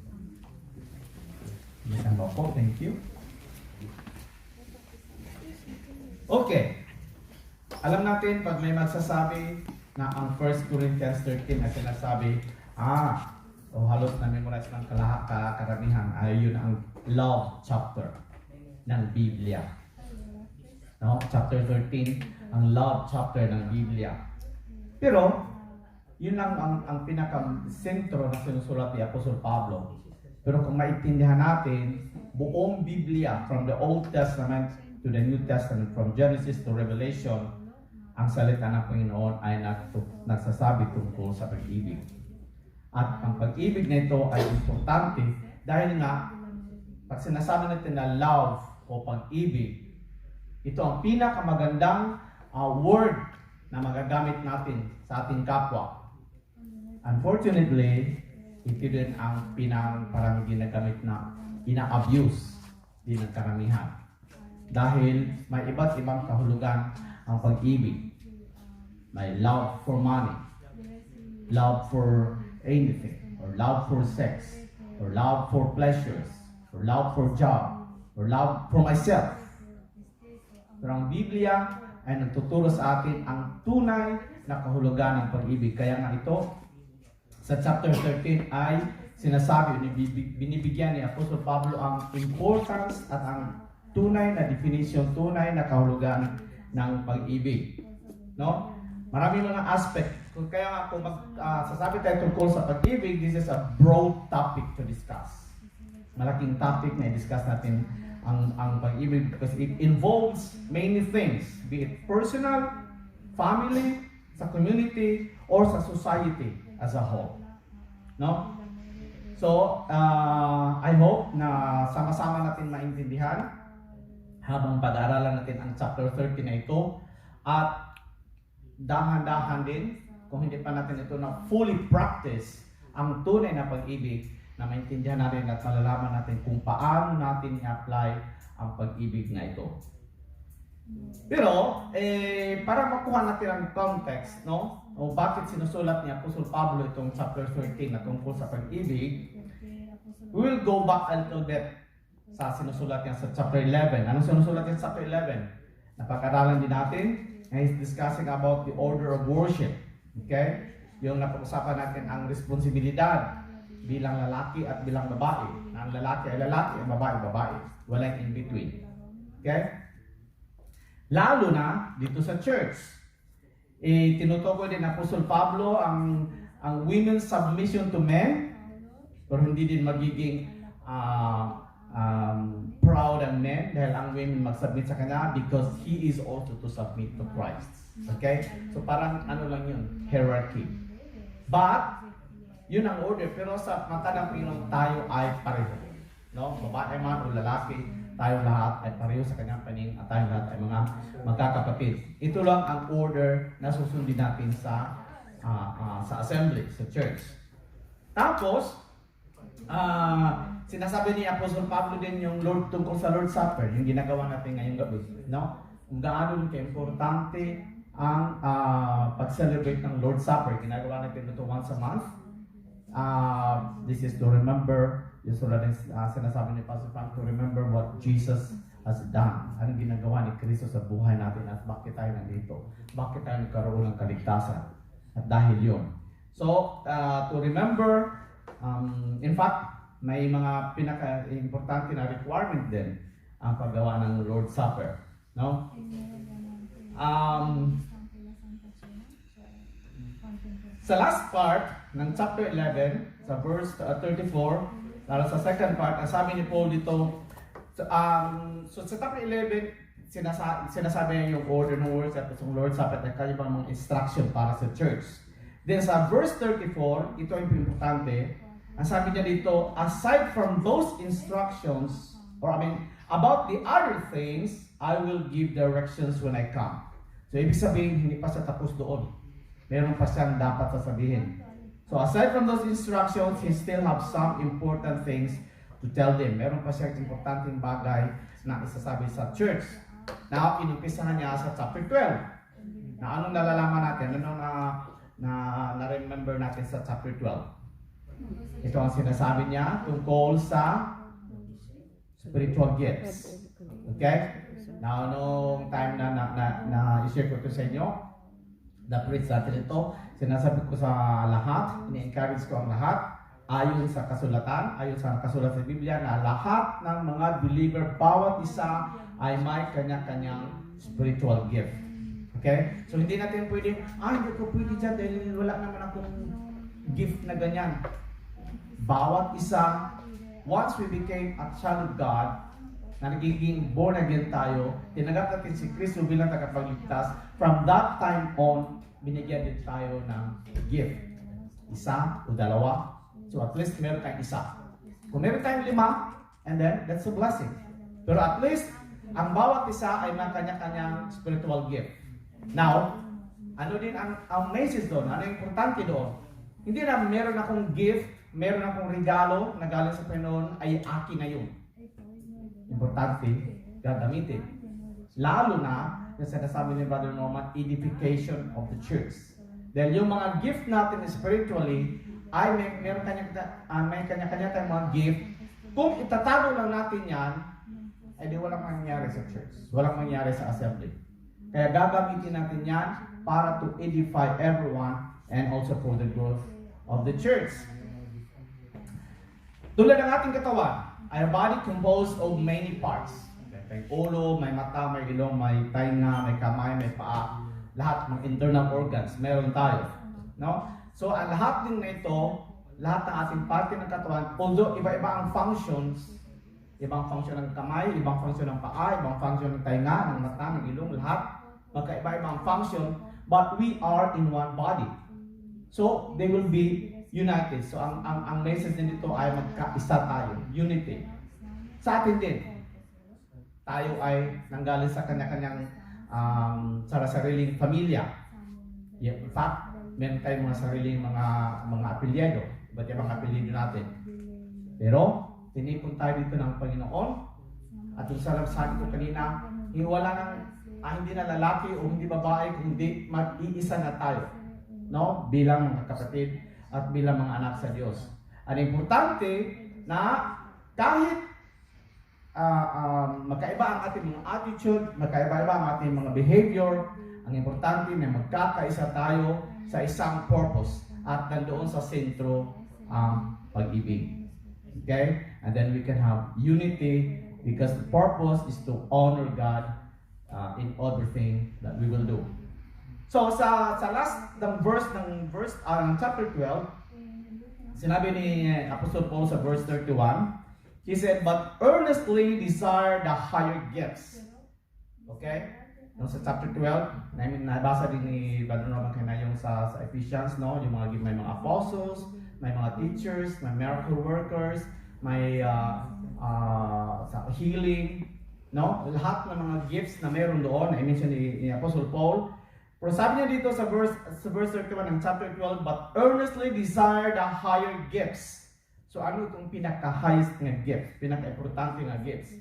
Isang po, thank you. Okay. Alam natin pag may magsasabi na ang 1 Corinthians 13 ay sinasabi, halos na-memorize ng karamihan ay yun ang love chapter ng Biblia. No? Chapter 13, ang love chapter ng Biblia. Pero, yun lang ang pinaka-sentro na sinusulat ni Apostol Pablo. Pero kung maintindihan natin, buong Biblia, from the Old Testament to the New Testament, from Genesis to Revelation, ang salita ng Panginoon ay nagsasabi tungkol sa pag-ibig. At ang pag-ibig na ito ay importante dahil nga, pag sinasabi natin na love o pag-ibig, ito ang pinakamagandang word na magagamit natin sa ating kapwa. Unfortunately, ito din ang parang ginagamit na ina-abuse din ng karamihan. Dahil may iba't ibang kahulugan ang pag-ibig. May love for money, love for anything, or love for sex, or love for pleasures, or love for job, or love for myself. Pero ang Biblia ay nagtuturo sa atin ang tunay na kahulugan ng pag-ibig. Kaya nga ito, sa chapter 13 ay sinasabi, binibigyan ni Apostol Pablo ang importance at ang tunay na definition, tunay na kahulugan ng pag-ibig. No? Maraming mga aspect. Kaya kung sasabi tayo tungkol sa pag-ibig, this is a broad topic to discuss. Malaking topic na i-discuss natin ang pag-ibig because it involves many things, be it personal, family, sa community, or sa society as a whole. No? So, I hope na sama-sama natin maintindihan habang pag-aaralan natin ang chapter 13 na ito at dahan-dahan din kung hindi pa natin ito na fully practice ang tunay na pag-ibig na maintindihan natin at malalaman natin kung paano natin i-apply ang pag-ibig na ito. Pero, para makuha natin ang context, no? O bakit sinusulat ni Apostol Pablo itong chapter 13 na tungkol sa pag-ibig, we will go back a little bit sa sinusulat niya sa chapter 11. Anong sinusulat niya sa chapter 11? Napag-aralan din natin, and he's discussing about the order of worship. Okay? Yung napag-usapan natin ang responsibilidad bilang lalaki at bilang babae. Na ang lalaki ay lalaki, ang babae, babae. Walang in between. Okay? Lalo na dito sa church. Tinutukoy din Apostol Pablo ang women's submission to men, pero hindi din magiging proud ang men dahil ang women mag-submit sa kanya because he is also to submit to Christ. Okay? So parang ano lang yun, hierarchy. But, yun ang order, pero sa mata ng Panginoon tayo ay pareho. No? Babae man o lalaki, tayo lahat ay pareho sa kanyang paning at tayo lahat ay mga magkakapatid. Ito lang ang order na susundin natin sa assembly, sa church. Tapos, sinasabi ni Apostol Pablo din yung Lord tungkol sa Lord's Supper, yung ginagawa natin ngayong gabi. No? Kung gaano ka-importante ang pag-celebrate ng Lord's Supper. Ginagawa natin ito once a month. This is to remember, yung sinasabi ni Pastor Frank, to remember what Jesus has done. Anong ginagawa ni Kristo sa buhay natin at bakit tayo nandito? Bakit tayo nagkaroon ng kaligtasan? At dahil yun. So, to remember, in fact, may mga pinaka-importante na requirement din ang paggawa ng Lord's Supper. No? Sa last part ng chapter 11, sa verse 34, lalo sa second part, ang sabi ni Paul dito, so sa chapter 11, sinasabi niya yung order ng words at yung Lord's Supper at kanya bang mga instruction para sa church. Then sa verse 34, ito yung importante, ang sabi niya dito, aside from those instructions, about the other things, I will give directions when I come. So, ibig sabihin, hindi pa siya tapos doon. Meron pa siyang dapat sasabihin. So, aside from those instructions, he still have some important things to tell them. Meron pa siyang importanteng bagay na isasabi sa church. Now, inumpisahan niya sa chapter 12. Na anong nalalaman natin? Ano na-remember natin sa chapter 12? Ito ang sinasabi niya tungkol sa spiritual gifts. Okay? Now, nung time na i-share ko ito sa inyo, na-preach natin ito, sinasabi ko sa lahat, ini-encourage ko ang lahat, ayon sa kasulatan, ayon sa kasulatan sa Biblia, na lahat ng mga believer, bawat isa ay may kanya-kanyang spiritual gift. Okay? So, hindi natin pwede, hindi ko pwede dyan dahil wala naman akong gift na ganyan. Bawat isa, once we became a child of God, na nagiging born again tayo, tinanggap natin si Kristo bilang tagapagligtas, from that time on, binigyan din tayo ng gift. Isa o dalawa. So at least meron tayong isa. Kung meron tayong 5, and then that's a blessing. Pero at least, ang bawat isa ay may kanya-kanyang spiritual gift. Now, ano din ang message doon? Ano yung importante doon? Hindi na meron akong gift, meron akong regalo na galing sa Panginoon, ay akin na yun. Importante, gagamitin. Lalo na, yung sinasabi ni Brother Norman, edification of the church. Dahil yung mga gift natin spiritually, ay may kanya-kanya tayong mga gift. Kung itatago lang natin yan, ay di walang mangyayari sa church. Walang mangyayari sa assembly. Kaya gagamitin natin yan para to edify everyone and also for the growth of the church. Tulad ng ating katawan, our body composed of many parts. May ulo, may mata, may ilong, may tainga, may kamay, may paa. Lahat ng internal organs, meron tayo. No? So, ang lahat din na ito, lahat ng ating parte ng katawan, although iba-iba ang functions, ibang function ng kamay, ibang function ng paa, ibang function ng tainga, ng mata, ng ilong, lahat, magkaiba-iba ang function, but we are in one body. So, they will be united. So, ang message din dito ay magkaisa tayo. Unity. Sa atin din, tayo ay nanggaling sa kanya-kanyang sariling pamilya. In fact, meron tayong mga sariling mga apelyido. Iba't ibang apelyido natin. Pero, tinipon tayo dito ng Panginoon. At yung sabi ko kanina, wala nang hindi na lalaki o hindi babae, kundi mag-iisa na tayo. No? Bilang mga kapatid at bilang mga anak sa Diyos. Ang importante na kahit magkaiba ang ating mga attitude, magkaiba-iba ang ating mga behavior, ang importante na magkakaisa tayo sa isang purpose at nandoon sa sentro ang pag-ibig. Okay? And then we can have unity because the purpose is to honor God in everything that we will do. So sa last ng chapter 12, sinabi ni Apostle Paul sa verse 31, he said, "But earnestly desire the higher gifts." Okay? Yung sa chapter 12, nabasa din ni Brother Roman kanina yung sa Ephesians, no? Yung may mga apostles, may mga teachers, may miracle workers, may sa healing, no? Lahat ng mga gifts na meron doon, I-mention ni Apostle Paul. Pero sabi niya dito sa verse 31 ng chapter 12, "But earnestly desire the higher gifts." So ano itong pinaka-highest nga gifts, pinaka-importante nga gifts?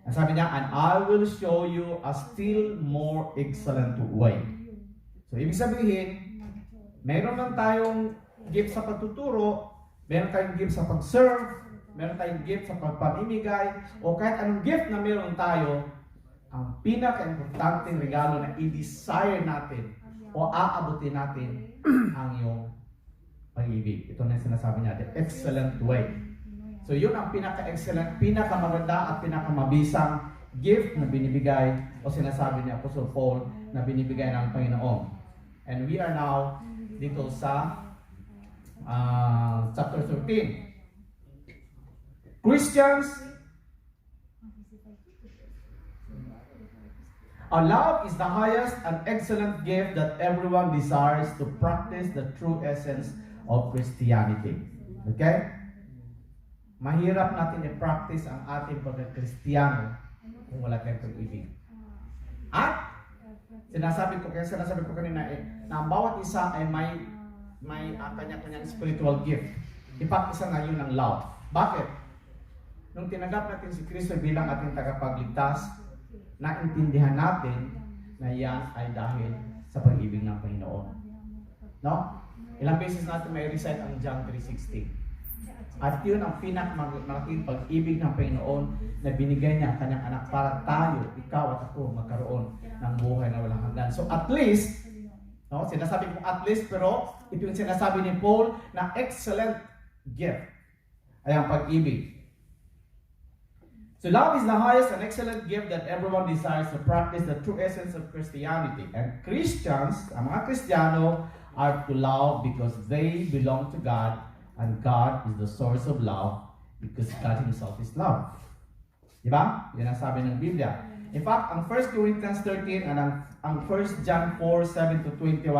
Ang sabi niya, "And I will show you a still more excellent way." So ibig sabihin, meron lang tayong gift sa pagtuturo, meron tayong gift sa pag-serve, meron tayong gift sa pagpamimigay, o kahit anong gift na meron tayo, ang pinaka-importanteng regalo na i-desire natin o aabutin natin ang iyong pag-ibig. Ito na yung sinasabi niya, the excellent way. So yun ang pinaka-excellent, pinakamaganda at pinakamabisang gift na binibigay o sinasabi ni Apostle Paul na binibigay ng Panginoon. And we are now dito sa chapter 13. Christians, love is the highest and excellent gift that everyone desires to practice the true essence of Christianity. Okay? Mahirap natin i-practice ang ating pagka-Kristiyano kung wala tayong pag-ibig. At sinasabi ko kanina na ang bawat isa ay may kanya-kanyang spiritual gift. Ipag-isa na yun ang love. Bakit? Nung tinanggap natin si Kristo bilang ating tagapagligtas, naintindihan natin na yan ay dahil sa pag-ibig ng Panginoon. No? Ilang beses natin may recite ang John 3:16. At yun ang pinakamalaking pag-ibig ng Panginoon na binigay niya ang kanyang anak para tayo, ikaw at ako, magkaroon ng buhay na walang hanggan. So at least, no, sinasabi ko at least, pero ito yung sinasabi ni Paul na excellent gift ay ang pag-ibig. So love is the highest and excellent gift that everyone desires to practice the true essence of Christianity. And Christians, ang mga Kristiyano, are to love because they belong to God, and God is the source of love because God Himself is love. Diba? Yan ang sabi ng Biblia. In fact, ang 1 Corinthians 13 and ang 1 John 4:7-21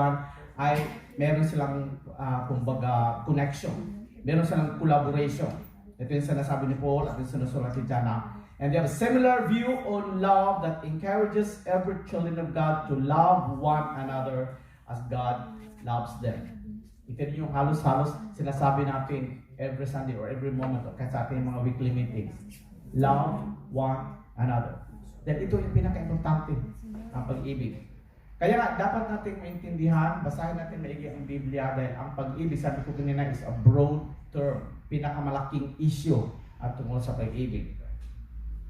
ay meron silang kumbaga connection. Meron silang collaboration. Ito yung sinasabi ni Paul at yung sinusulat ni Jana. And they have a similar view on love that encourages every children of God to love one another as God loves them. Ito yung halos-halos sinasabi natin every Sunday or every moment o kahit sa ating mga weekly meetings. Love one another. Dahil ito yung pinaka-importante ang pag-ibig. Kaya nga, dapat natin maintindihan, basahin natin maigi ang Biblia dahil ang pag-ibig, sabi ko kanina, is a broad term. Pinakamalaking issue at tungkol sa pag-ibig.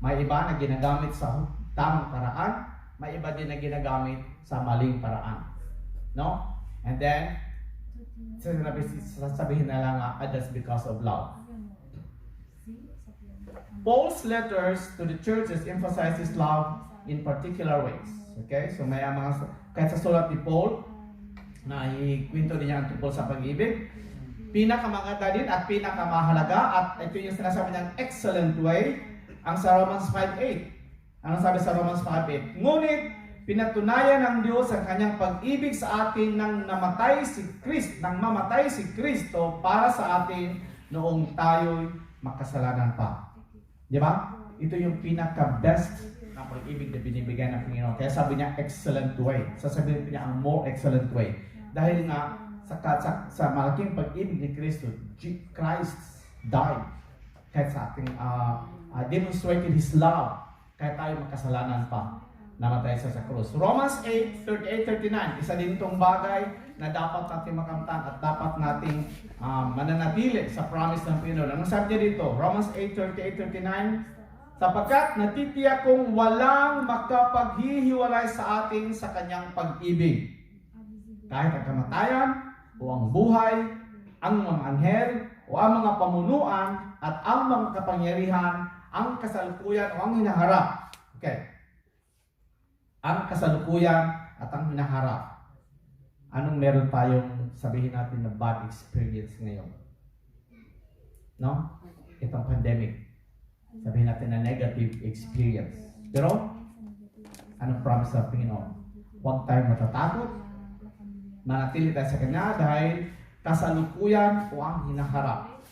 May iba na ginagamit sa tamang paraan, may iba din na ginagamit sa maling paraan. No? And then, sasabihin na lang that's because of love. Paul's letters to the churches emphasizes love in particular ways. Okay? So may mga, kahit sa sulat ni Paul, na ikwento niya ang tungkol sa pag-ibig, pinakamaganda din at pinakamahalaga at ito yung sinasabi niyang excellent way, ang sa Romans 5:8. Ano sabi sa Romans 5:8? Ngunit, pinatunayan ng Diyos ang kanyang pag-ibig sa atin nang mamatay si Kristo para sa atin noong tayo'y makasalanan pa. Di ba? Ito yung pinaka-best na pag-ibig na binibigay ng Panginoon. Kaya sabi niya, excellent way. Sasabihin niya ang more excellent way. Dahil nga, sa malaking pag-ibig ni Kristo, Christ died. Kahit sa ating demonstrated His love, kahit tayo makasalanan pa. Namatay siya sa krus. Romans 8:38-39, isa din itong bagay na dapat natin makamtan at dapat nating mananatili sa promise ng Panginoon. Ano sabi niya dito? Romans 8:38-39, sapagkat natitiyak kong walang makapaghihiwalay sa atin sa kanyang pag-ibig. Kahit ang kamatayan, o ang buhay, ang mga anghel, o ang mga pamunuan, at ang mga kapangyarihan, ang kasalukuyan o ang hinaharap. Okay. Ang kasalukuyan at ang hinaharap. anong meron tayong sabihin natin na bad experience ngayon? No? Itong pandemic. Sabihin natin na negative experience. Pero, anong promise ng Panginoon? Huwag tayong matatakot. Manatili tayo sa Kanya dahil kasalukuyan o ang hinaharap.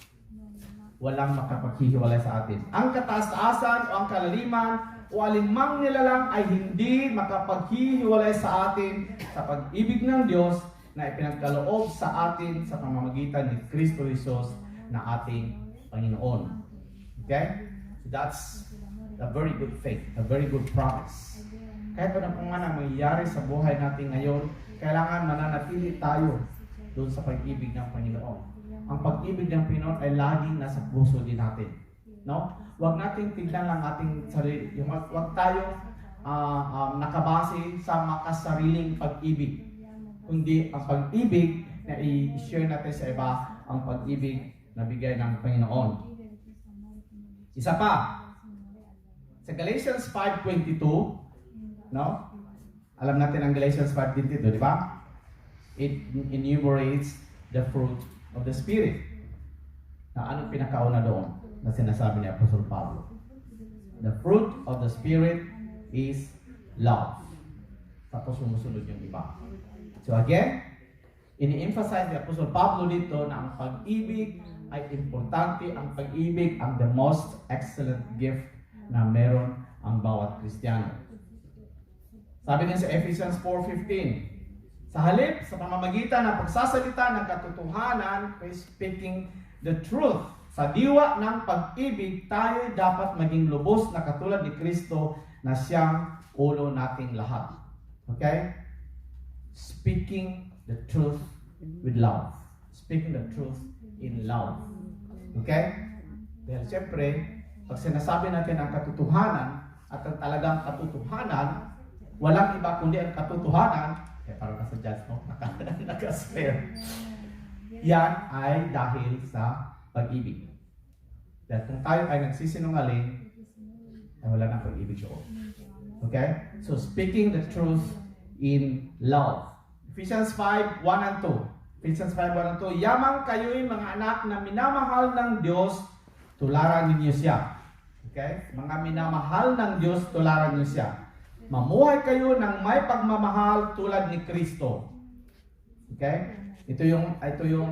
Walang makapaghihiwalay sa atin. Ang kataas-taasan o ang kalaliman o alinmang nilalang ay hindi makapaghihiwalay sa atin sa pag-ibig ng Diyos na ipinagkaloob sa atin sa pamamagitan ni Kristo Jesus na ating Panginoon. Okay? So that's a very good faith, a very good promise. Kahit ano kung nga na mangyayari sa buhay natin ngayon, kailangan mananatili tayo doon sa pag-ibig ng Panginoon. Ang pag-ibig ng Panginoon ay laging nasa puso din natin. No? Huwag nating tignan lang ating sarili. Huwag tayo nakabase sa makasariling pag-ibig. Kundi ang pag-ibig na i-share natin sa iba, ang pag-ibig na bigay ng Panginoon. Isa pa, sa Galatians 5:22, no? Alam natin ang Galatians 5:22, di ba? It enumerates the fruit of the Spirit. Na anong pinakauna doon na sinasabi ni Apostol Pablo? The fruit of the Spirit is love. Tapos sumusunod yung iba. So again, ini-emphasize ni Apostol Pablo dito na ang pag-ibig ay importante. Ang pag-ibig ang the most excellent gift na meron ang bawat Kristiyano. Sabi niya sa Ephesians 4:15, sa halip sa pamamagitan ng pagsasalita ng katotohanan, speaking the truth, sa diwa ng pag-ibig, tayo dapat maging lubos na katulad ni Kristo na siyang ulo nating lahat. Okay? Speaking the truth with love. Speaking the truth in love. Okay? Dahil siyempre, pag sinasabi natin ang katotohanan at ang talagang katotohanan, walang iba kundi ang katotohanan, parang nasa judge mo, naka-spare. Yan ay dahil sa pag-ibig. Dahil kung tayo ay nagsisinungaling, ay wala nang pag-ibig doon. Okay? So, speaking the truth in love. Ephesians 5:1 and 2. Ephesians 5:1 and 2. Yamang kayo'y mga anak na minamahal ng Diyos, tularan ninyo siya. Okay? Mga minamahal ng Diyos, tularan ninyo siya. Mamuhay kayo ng may pagmamahal tulad ni Kristo. Okay? Ito yung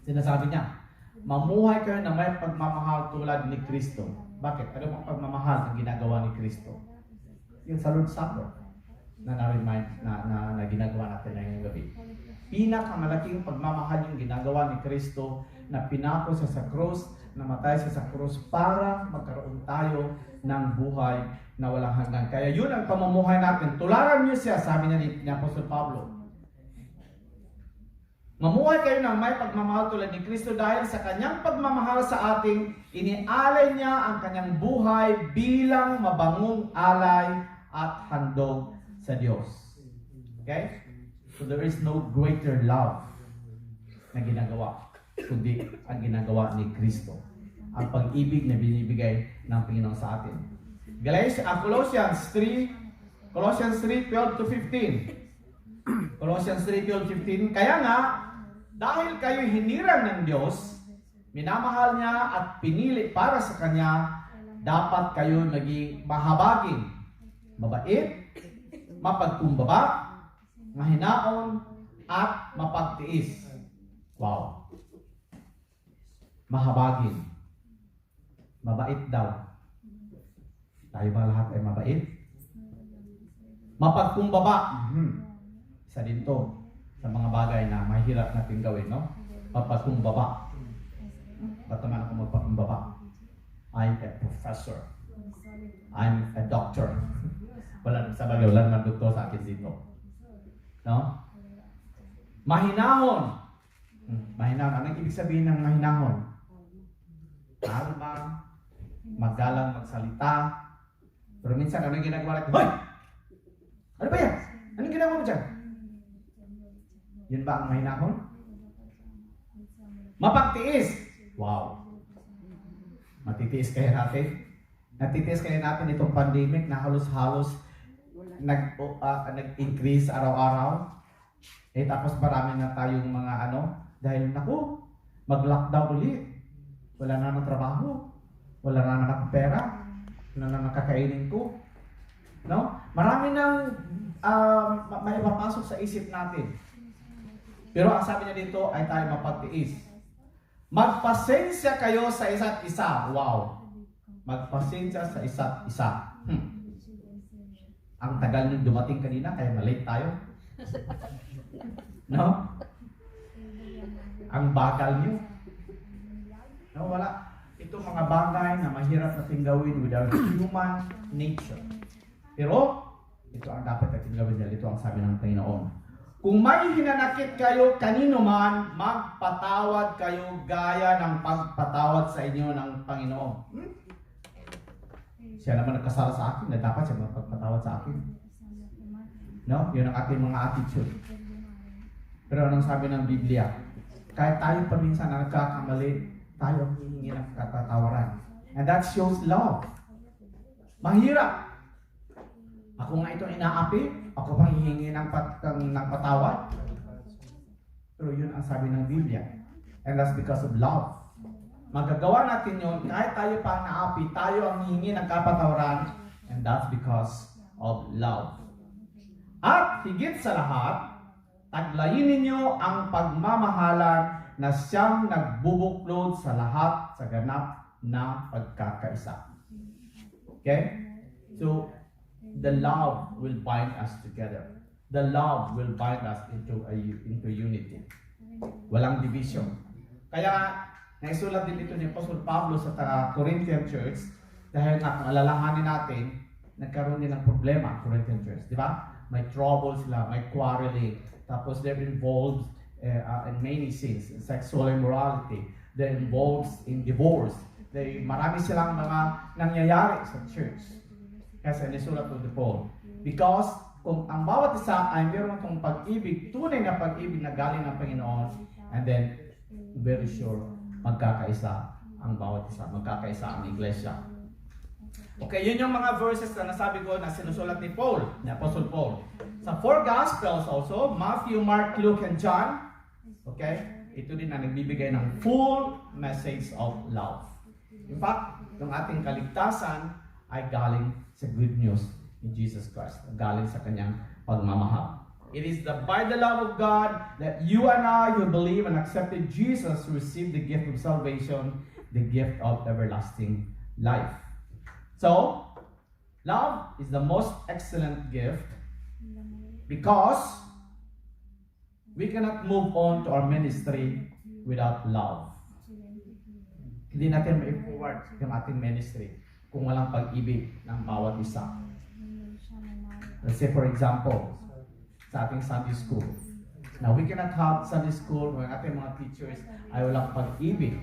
sinasabi niya. Mamuhay kayo ng may pagmamahal tulad ni Kristo. Bakit? Ano bang pagmamahal ang ginagawa ni Kristo? Yung sa Lord's Supper na na-remind na ginagawa natin ngayong gabi. Pinakamalaking pagmamahal yung ginagawa ni Kristo na pinako siya sa krus, namatay siya sa krus para magkaroon tayo ng buhay na walang hanggan. Kaya yun ang pamumuhay natin. Tularan niyo siya, sabi niya ni Apostol Pablo. Mamuhay kayo ng may pagmamahal tulad ni Kristo dahil sa kanyang pagmamahal sa ating, inialay niya ang kanyang buhay bilang mabangong alay at handog sa Diyos. Okay? So there is no greater love na ginagawa kundi ang ginagawa ni Kristo. Ang pag-ibig na binibigay ng Panginoon sa atin. Colossians 3:12-15. Colossians 3:12-15. Kaya nga, dahil kayo hinirang ng Diyos, minamahal niya at pinili para sa Kanya, dapat kayo maging mahabagin, mabait, mapagkumbaba, mahinaon, at mapagtiis. Wow. Mahabagin. Mabait daw. Tayo ba lahat ay mabait? Mapagkumbaba. Isa din to sa mga bagay na mahirap natin gawin, no? Mapagkumbaba. Ba't naman ako magpagkumbaba? I'm a professor. I'm a doctor. Wala naman doktor sa akin dito. No? Mahinahon. Mahinahon. Anong ibig sabihin ng mahinahon? Kalma, magalang magsalita. Pero minsan, anong ginagawa natin? Hoy! Ano ba yan? Anong ginagawa mo dyan? Yun ba ang mahinahon? Mapagtiis. Wow. Matitiis kaya natin? Natitiis kaya natin itong pandemic na halos-halos nag-increase araw-araw. Tapos marami na tayong mga dahil naku, mag-lockdown ulit. Wala na naman trabaho. Wala na naman akong pera. Wala na naman kakainin ko. No? Marami nang may mapasok sa isip natin. Pero ang sabi niya dito ay tayo mapagtiis. Magpasensya kayo sa isa't isa. Wow! Magpasensya sa isa't isa. Ang tagal nung dumating kanina, kaya malate tayo. No? Ang bagal nyo. No, wala. Ito mga bagay na mahirap natin gawin with our human nature. Pero, ito ang dapat natin gawin dahil ito ang sabi ng Panginoon. Kung may hinanakit kayo kanino man, magpatawad kayo gaya ng pagpatawad sa inyo ng Panginoon. Siya naman nagkasala sa akin na dapat siya magpatawad sa akin. No? Yun ang ating mga attitude. Pero anong sabi ng Biblia? Kahit tayo paminsan na nagkakamali, tayo ang hihingi ng katatawaran. And that shows love. Mahirap. Ako nga ito inaapi, ako pang hihingi ng patawad. Pero yun ang sabi ng Biblia. And that's because of love. Magagawa natin yun, kahit tayo pang naapi, tayo ang hihingi ng kapatawaran. And that's because of love. At higit sa lahat, taglayin ninyo ang pagmamahalan na siyang nagbubuklod sa lahat sa ganap na pagkakaisa. Okay? So, the love will bind us together. The love will bind us into unity. Walang division. Kaya, naisulat din ito ni Apostle Pablo sa Corinthian Church dahil nga kung alalahanin natin, nagkaroon din ng problema ang Corinthian Church. Di ba? May trouble sila, may quarreling. Tapos they're involved in many sins, in sexual immorality. They're involved in divorce. Marami silang mga nangyayari sa church. Kasi nisulat ko Paul. Because kung ang bawat isa ay meron itong pag-ibig, tunay na pag-ibig na galing ng Panginoon, and then, very sure, magkakaisa ang bawat isa, magkakaisa ang iglesia. Okay, yun yung mga verses na nasabi ko na sinusulat ni Paul, ni Apostle Paul. Sa 4 Gospels also, Matthew, Mark, Luke, and John, okay, ito din na nagbibigay ng full message of love. In fact, yung ating kaligtasan ay galing sa good news ni Jesus Christ, galing sa kanyang pagmamahal. It is by the love of God that you and I who believe and accepted Jesus receive the gift of salvation, the gift of everlasting life. So, love is the most excellent gift because we cannot move on to our ministry without love. Hindi natin ma-forward yung ating ministry kung walang pag-ibig ng bawat isa. Let's say for example, sa ating Sunday school. Now, we cannot have Sunday school kung ang ating mga teachers ay walang pag-ibig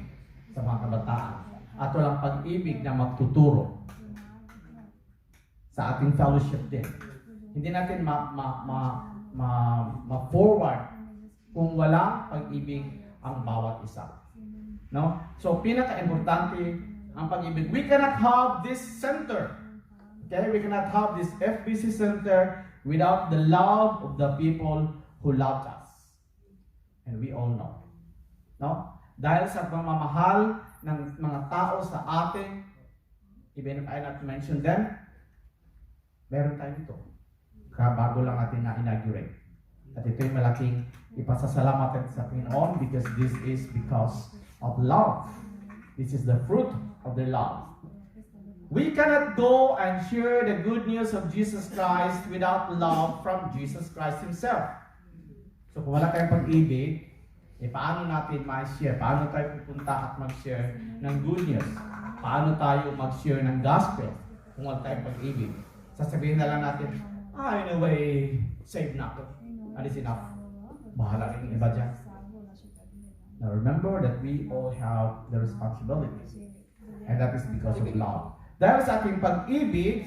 sa mga kabataan at walang pag-ibig na magtuturo sa ating fellowship din. Hindi natin ma-forward kung walang pag-ibig ang bawat isa. No? So, pinaka-importante ang pag-ibig. We cannot have this center. Okay? We cannot have this FBC center without the love of the people who loved us. And we all know. No? Dahil sa pamamahal ng mga tao sa atin, even if I not mention them, meron tayo dito. Bago lang natin na-inaugurate. At ito'y malaking ipasasalamat natin sa Panginoon because this is because of love. This is the fruit of the love. We cannot go and share the good news of Jesus Christ without love from Jesus Christ Himself. So kung wala tayong pag-ibig, paano natin ma-share? Paano tayo pupunta at mag-share ng good news? Paano tayo mag-share ng gospel kung wala tayong pag-ibig? Sasabihin na lang natin, anyway, save na ako. And it's enough. Bahala rin iba dyan. Now remember that we all have the responsibility. And that is because of love. Dahil sa ating pag-ibig,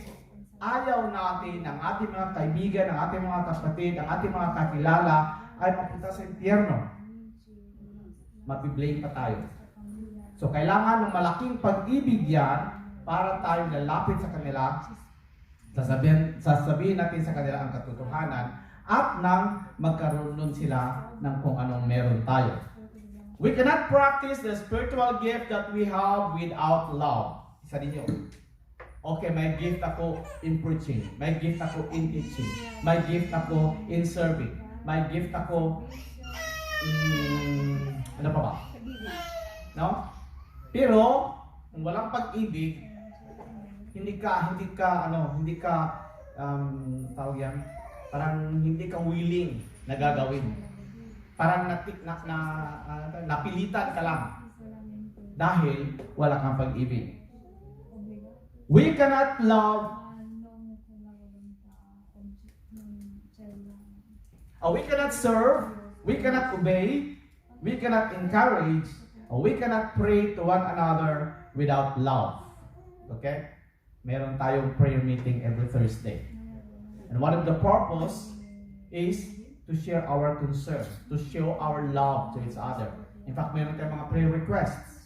ayaw natin ang ating mga kaibigan, ang ating mga kapatid, ang ating mga kakilala ay mapunta sa impyerno. Mabiblame pa tayo. So kailangan ng malaking pag-ibig yan para tayo lalapit sa kanila, sasabihin natin sa kanila ang katotohanan at nang magkaroon nun sila ng kung anong meron tayo. We cannot practice the spiritual gift that we have without love. Isa din yun. Okay, may gift ako in preaching. May gift ako in teaching. May gift ako in serving. May gift ako ano pa ba? No? Pero kung walang pag-ibig, hindi ka tawag yan, parang hindi ka willing na gagawin. Parang napilitan ka lang dahil wala kang pag-ibig. We cannot love, we cannot serve, we cannot obey, we cannot encourage, we cannot pray to one another without love. Okay? Meron tayong prayer meeting every Thursday. And one of the purpose is to share our concerns, to show our love to each other. In fact, meron tayong mga prayer requests.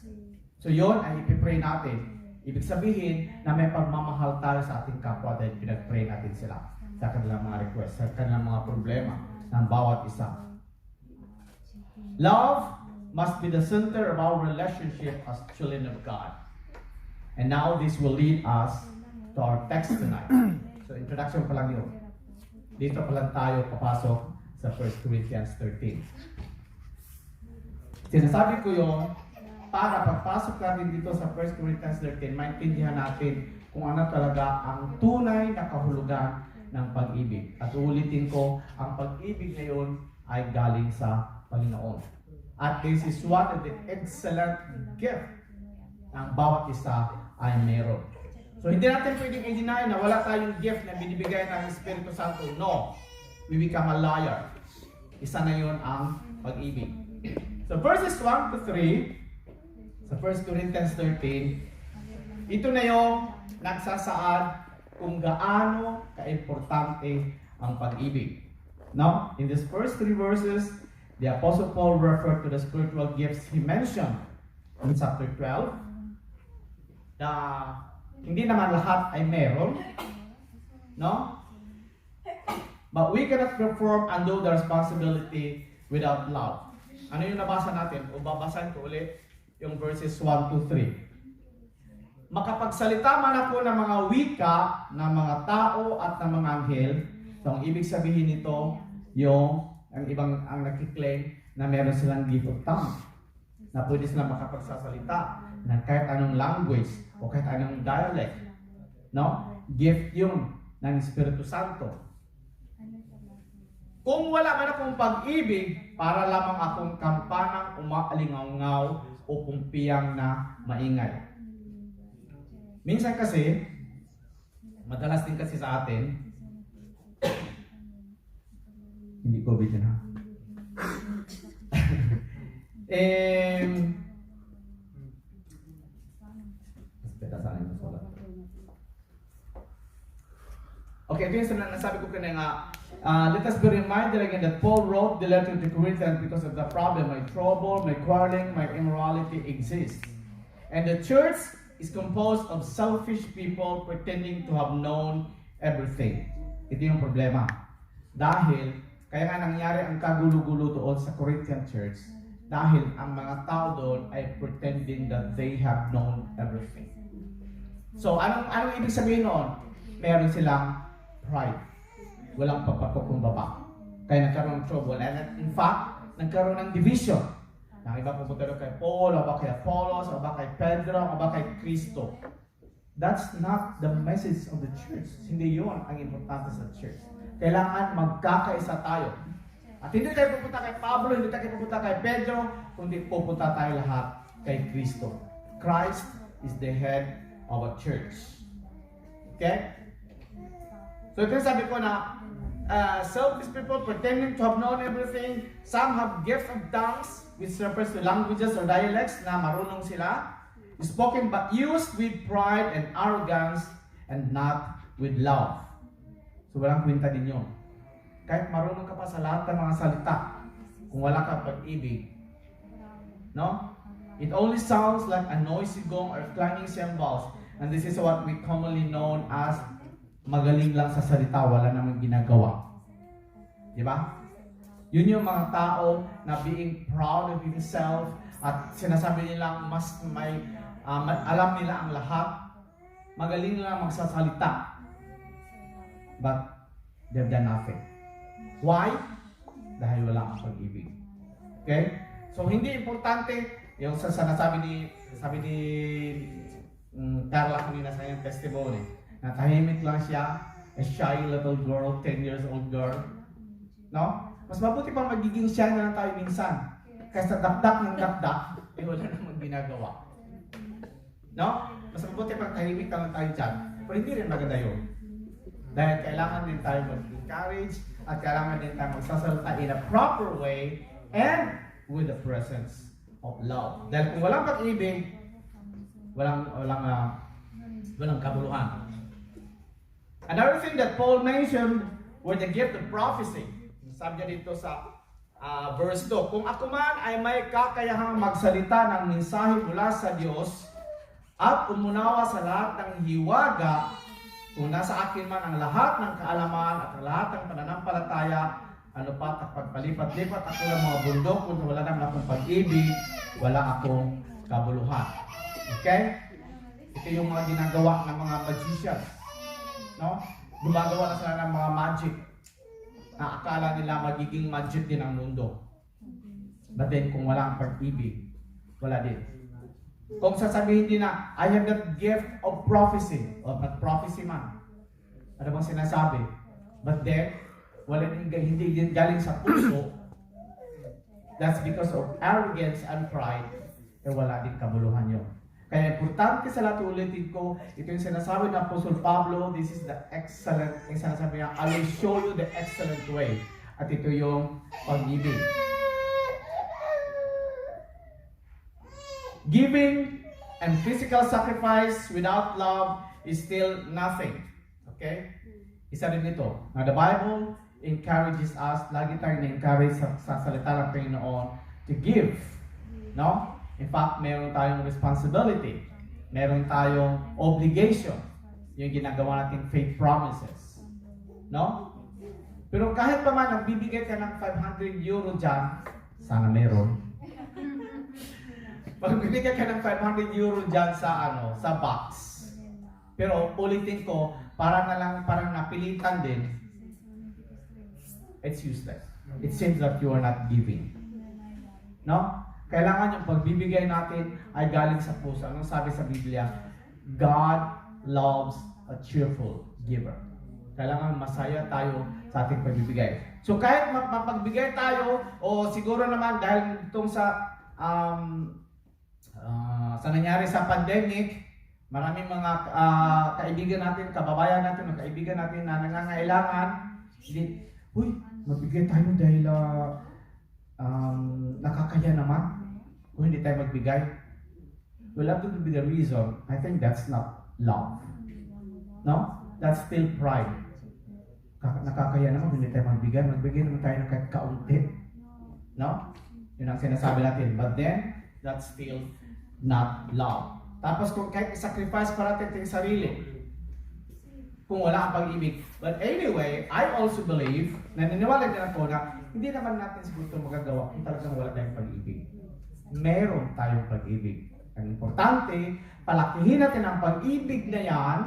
So yon ay ipipray natin. Ibig sabihin na may pagmamahal tayo sa ating kapwa dahil pinag-pray natin sila sa kanilang mga requests, sa kanilang mga problema ng bawat isa. Love must be the center of our relationship as children of God. And now this will lead us to our text tonight. So introduction pa lang yun. Dito pa lang tayo papasok sa 1 Corinthians 13. Sinasabi ko yun para pagpasok natin dito sa 1 Corinthians 13, maintindihan natin kung ano talaga ang tunay na kahulugan ng pag-ibig. At ulitin ko, ang pag-ibig ngayon ay galing sa Panginoon. At this is one of the excellent gift ang bawat isa ay meron. So hindi natin pwedeng i-deny na wala tayong gift na binibigay ng Espiritu Santo. No. We become a liar. Isa na yun ang pag-ibig. So verses 1 to 3 sa 1 Corinthians 13, ito na yung nagsasaad kung gaano kaimportante ang pag-ibig. Now, in these first 3 verses, the Apostle Paul referred to the spiritual gifts he mentioned in chapter 12 na hindi naman lahat ay meron, no? But we cannot perform and do the responsibility without love. Ano yung nabasa natin? O babasahin ko ulit yung verses 1 to 3. Makapagsalita man ako ng mga wika ng mga tao at ng mga anghel, so ang ibig sabihin nito, yung ang nakiklaim na meron silang gift of tongue, na pwede silang makapagsasalita ng kahit anong language o kahit anong dialect. No? Gift yun ng Espiritu Santo. Kung wala man akong pag-ibig, para lamang akong kampanang umaalingaw-ngaw o pumpiyang na maingay. Minsan kasi, madalas din kasi sa atin, hindi COVID yun ha. Okay, ito yung nasabi ko kanina. Let us be reminded again that Paul wrote the letter to Corinthians because of the problem. My trouble, my quarreling, my immorality exists. And the church is composed of selfish people pretending to have known everything. Ito yung problema. Dahil, kaya nga nangyari ang kagulo-gulo doon sa Corinthian church. Dahil ang mga tao doon ay pretending that they have known everything. So, anong ibig sabihin noon? Meron silang pride. Walang pagpapakumbaba. Kaya nagkaroon ng trouble. And in fact, nagkaroon ng division. Ang iba pupunta doon kay Paul, o ba kay Apollos, o ba kay Pedro, o ba kay Cristo. That's not the message of the church. Hindi yun ang importante sa church. Kailangan magkakaisa tayo. At hindi tayo pupunta kay Pablo, hindi tayo pupunta kay Pedro, kundi pupunta tayo lahat kay Cristo. Christ is the head of a church. Okay? So ito sabi ko na selfish people pretending to have known everything. Some have gifts of tongues, which refers to languages or dialects na marunong sila. Spoken but used with pride and arrogance and not with love. So walang kwenta din yun. Kahit marunong ka pa sa lahat ng mga salita, kung wala ka pag-ibig, no? It only sounds like a noisy gong or clanging cymbals. And this is what we commonly known as magaling lang sa salita, wala namang ginagawa. Di ba? Yun yung mga tao na being proud of himself at sinasabi nilang mas may alam nila ang lahat. Magaling nila magsasalita. But they've done nothing. Why? Dahil wala ang pag-ibig. Okay? So hindi importante yung sabi ni Carla kanina sa kanyang testimony na tahimik lang siya, a shy little girl, 10 years old girl. No? Mas mabuti pa magiging shy na lang tayo minsan kaysa dakdak ng dakdak, wala namang ginagawa. No? Mas mabuti pa tahimik lang tayo dyan. Pero hindi rin maganda yun. Dahil kailangan din tayo mag-encourage at kailangan din tayo magsasalita in a proper way and with the presence of love. Dahil kung walang pag-ibig, walang kabuluhan. Another thing that Paul mentioned were the gift of prophecy. Sabi niya dito sa verse 2, kung ako man ay may kakayahang magsalita ng mensahe mula sa Diyos at umunawa sa lahat ng hiwaga, kung nasa akin man ang lahat ng kaalaman at ang lahat ng pananampalataya, ano pa, pagpalipat-lipat ako ng mga bundok, kung wala naman akong pag-ibig, wala akong kabuluhan. Okay? Ito yung mga ginagawa ng mga magicians. No? Gumagawa na sila ng mga magic na akala nila magiging magic din ang mundo. But then, kung wala ang pag-ibig, wala din. Kung sasabihin din na, I have that gift of prophecy, or not prophecy man. Ano bang sinasabi? But then, wala din, hindi din galing sa puso. That's because of arrogance and pride. Wala din kabuluhan yun. Kaya importante sa lahat, ulitin ko, ito yung sinasabi ng Apostle Pablo, this is the excellent, yung sinasabi niya, I will show you the excellent way. At ito yung pag-ibig. Giving and physical sacrifice without love is still nothing. Okay? Isa rin ito. Now the Bible encourages us, lagi tayong na-encourage sa salita ng Panginoon to give. No? In fact, meron tayong responsibility. Meron tayong obligation. Yung ginagawa nating faith promises. No? Pero kahit pa man, nagbibigay ka ng 500 euro dyan, sana meron. Pag binigyan ka ng 500 euro dyan sa box. Pero ulitin ko, parang napilitan din, it's useless. It seems that you are not giving. No? Kailangan yung pagbibigay natin ay galing sa puso. Anong sabi sa Biblia? God loves a cheerful giver. Kailangan masaya tayo sa ating pagbibigay. So kahit mapagbigay tayo, o siguro naman dahil itong sa nangyari sa pandemic, maraming mga kaibigan natin, kababayan natin, mga kaibigan natin na nangangailangan, magbigay tayo dahil nakakaya naman. Kung hindi tayo magbigay, well, that would be the reason. I think that's not love. No? That's still pride. Nakakaya naman, hindi tayo magbigay. Magbigay naman tayo ng kahit kaunti. No? Yun ang sinasabi natin. But then, that's still not love. Tapos kung kahit sacrifice para natin yung sarili, kung wala ang pag-ibig. But anyway, I also believe, naniniwala din ako na hindi naman natin siguro magagawa kung talagang wala tayong pag-ibig. Meron tayong pag-ibig. Ang importante, palakihin natin ang pag-ibig na yan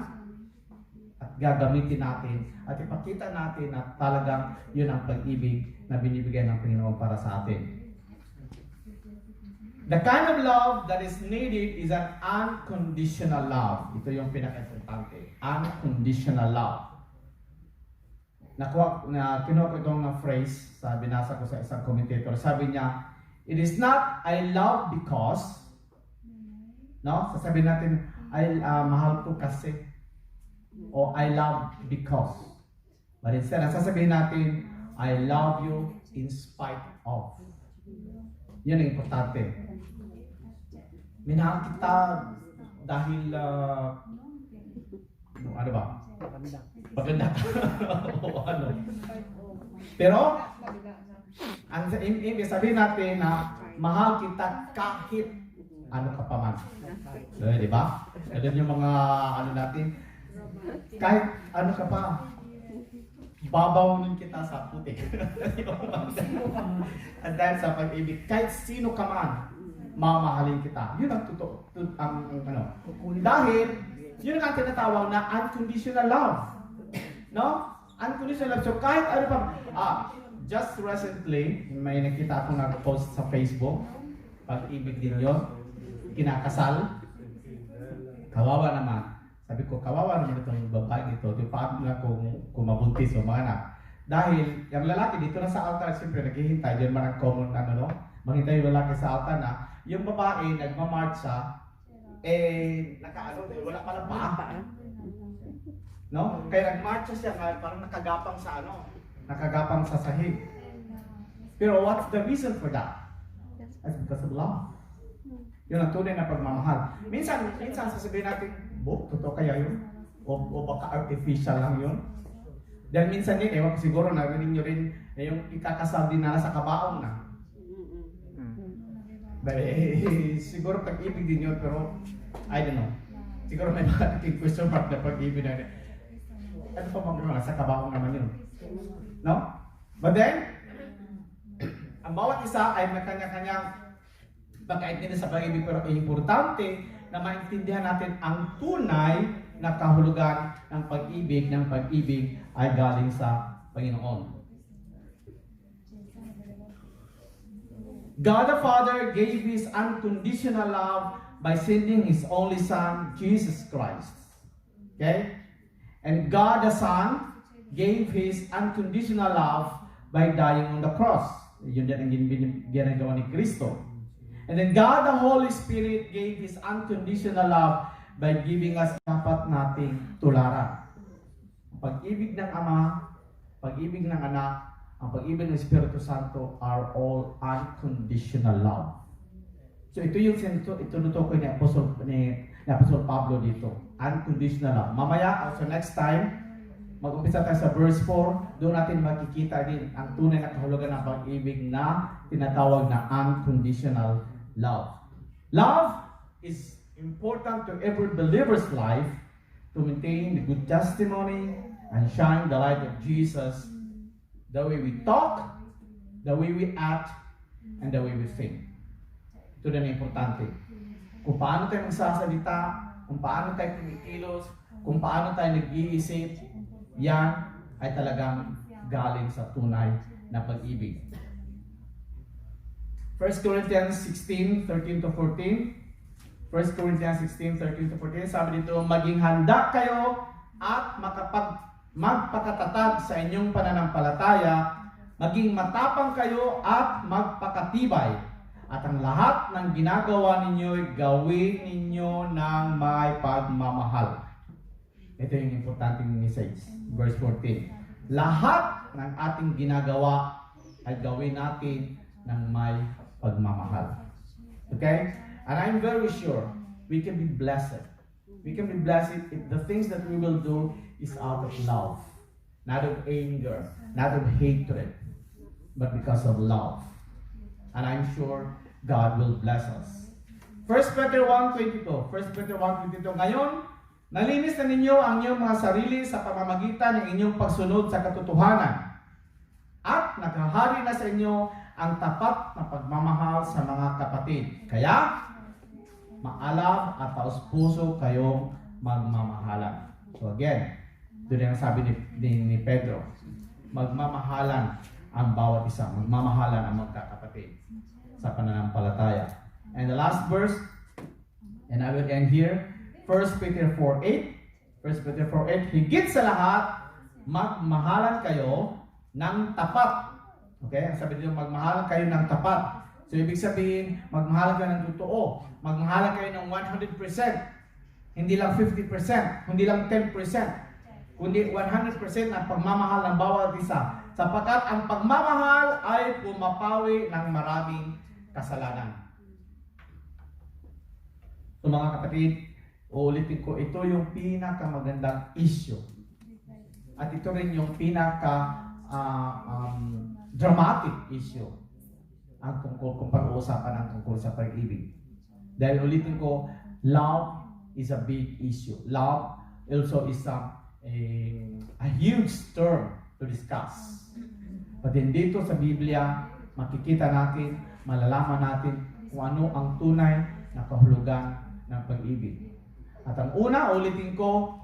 at gagamitin natin at ipakita natin na talagang yun ang pag-ibig na binibigay ng Panginoon para sa atin. The kind of love that is needed is an unconditional love. Ito yung pinaka-importante. Unconditional love. Kinuha ko itong phrase, binasa ko sa isang commentator. Sabi niya, it is not I love because, no? Sasabihin natin, mahal ko kasi, o I love because. But instead, sasabihin natin, I love you in spite of. Yun ang importante. Minahal kita dahil, ano ba? Maganda. O ano. Pero, ang ibig sabihin natin na mahal kita kahit ano ka pa man. Di ba? Ganun yung mga ano natin. Kahit ano ka pa. babawin kita sa putik. At dahil sa pag-ibig, kahit sino ka man, mamahalin kita. Yun ang totoo. Dahil, yun ang tinatawag na unconditional love. No? Unconditional love. So kahit ano pa, just recently, may nakita akong nag-post sa Facebook, pag-ibig din yun, kinakasal, kawawa naman. Sabi ko, kawawa naman itong babae ito. Paano na kung mabuntis o mga anak. Dahil, yung lalaki dito na sa altar, siyempre naghihintay. Diyan man ang common, maghintay yung lalaki sa altar na, yung babae, nagmamarcha, wala palang paa. No? Kaya nagmarcha siya, parang nakagapang sa sahig. Pero what's the reason for that? That's because of love. Yun ang tunay na pagmamahal. Minsan sasabihin natin, totoo kaya yun? O baka artificial lang yun? Dahil minsan din, ewan ko siguro narinig nyo rin yung ikakasal din na sa kabaong na. Siguro pag-ibig din yun, pero I don't know. Siguro may mga question mark na pag-ibig na ano pa mga sa kabaong naman yun. No? But then, ang bawat isa ay may kanya-kanyang pagkaintindi sa pag-ibig, pero importante na maintindihan natin ang tunay na kahulugan ng pag-ibig ay galing sa Panginoon. God the Father gave His unconditional love by sending His only Son, Jesus Christ. Okay? And God the Son gave His unconditional love by dying on the cross. Yun din ang ginagawa ni Kristo. And then God the Holy Spirit gave His unconditional love by giving us dapat nating tularan. Pag-ibig ng Ama, pag-ibig ng Anak, ang pag-ibig ng Espiritu Santo are all unconditional love. So ito yung itutukoy ni Apostol Pablo dito. Unconditional love. Mamaya, so next time, mag-umpisa tayo sa verse 4, doon natin makikita din ang tunay na kahulugan ng pag-ibig na tinatawag na unconditional love. Love is important to every believer's life to maintain the good testimony and shine the light of Jesus, the way we talk, the way we act, and the way we think. Ito na importante. Kung paano tayo magsasalita, kung paano tayo kumikilos, kung paano tayo nag-iisip, yan ay talagang galing sa tunay na pag-ibig. 1 Corinthians 16:13-14. 1 Corinthians 16:13-14. Sabi dito, maging handa kayo at magpakatatag sa inyong pananampalataya, maging matapang kayo at magpakatibay. At ang lahat ng ginagawa ninyo, gawin ninyo ng may pagmamahal. Ito yung importanteng message. Verse 14. Lahat ng ating ginagawa ay gawin natin ng may pagmamahal. Okay? And I'm very sure we can be blessed. We can be blessed if the things that we will do is out of love. Not of anger, not of hatred, but because of love. And I'm sure God will bless us. 1 Peter 1:22. 1 Peter 1:22. Ngayon, nalinis na ninyo ang inyong mga sarili sa pamamagitan ng inyong pagsunod sa katotohanan. At naghahari na sa inyo ang tapat na pagmamahal sa mga kapatid. Kaya, maalab at taos-puso kayong magmamahalan. So again, doon yung sabi ni Pedro, magmamahalan ang bawat isa. Magmamahalan ang magkakapatid sa pananampalataya. And the last verse, and I will end here, 1 Peter 4:8. 1 Peter 4:8, higit sa lahat, magmahalan kayo ng tapat. Okay? Ang sabi dito, magmahalan kayo ng tapat. So, ibig sabihin, magmahalan kayo ng totoo. Magmahalan kayo ng 100%. Hindi lang 50%. Hindi lang 10%. Kundi 100% ang pagmamahal ng bawat isa. Sapagkat ang pagmamahal ay pumapawi ng maraming kasalanan. So, mga kapatid, uulitin ko, ito yung pinakamagandang issue. At ito rin yung dramatic issue ang tungkol kung pag-uusapan ang tungkol sa pag-ibig. Dahil ulitin ko, love is a big issue. Love also is a huge term to discuss. But din dito sa Biblia, makikita natin, malalaman natin kung ano ang tunay na kahulugan ng pag-ibig. At ang una, ulitin ko,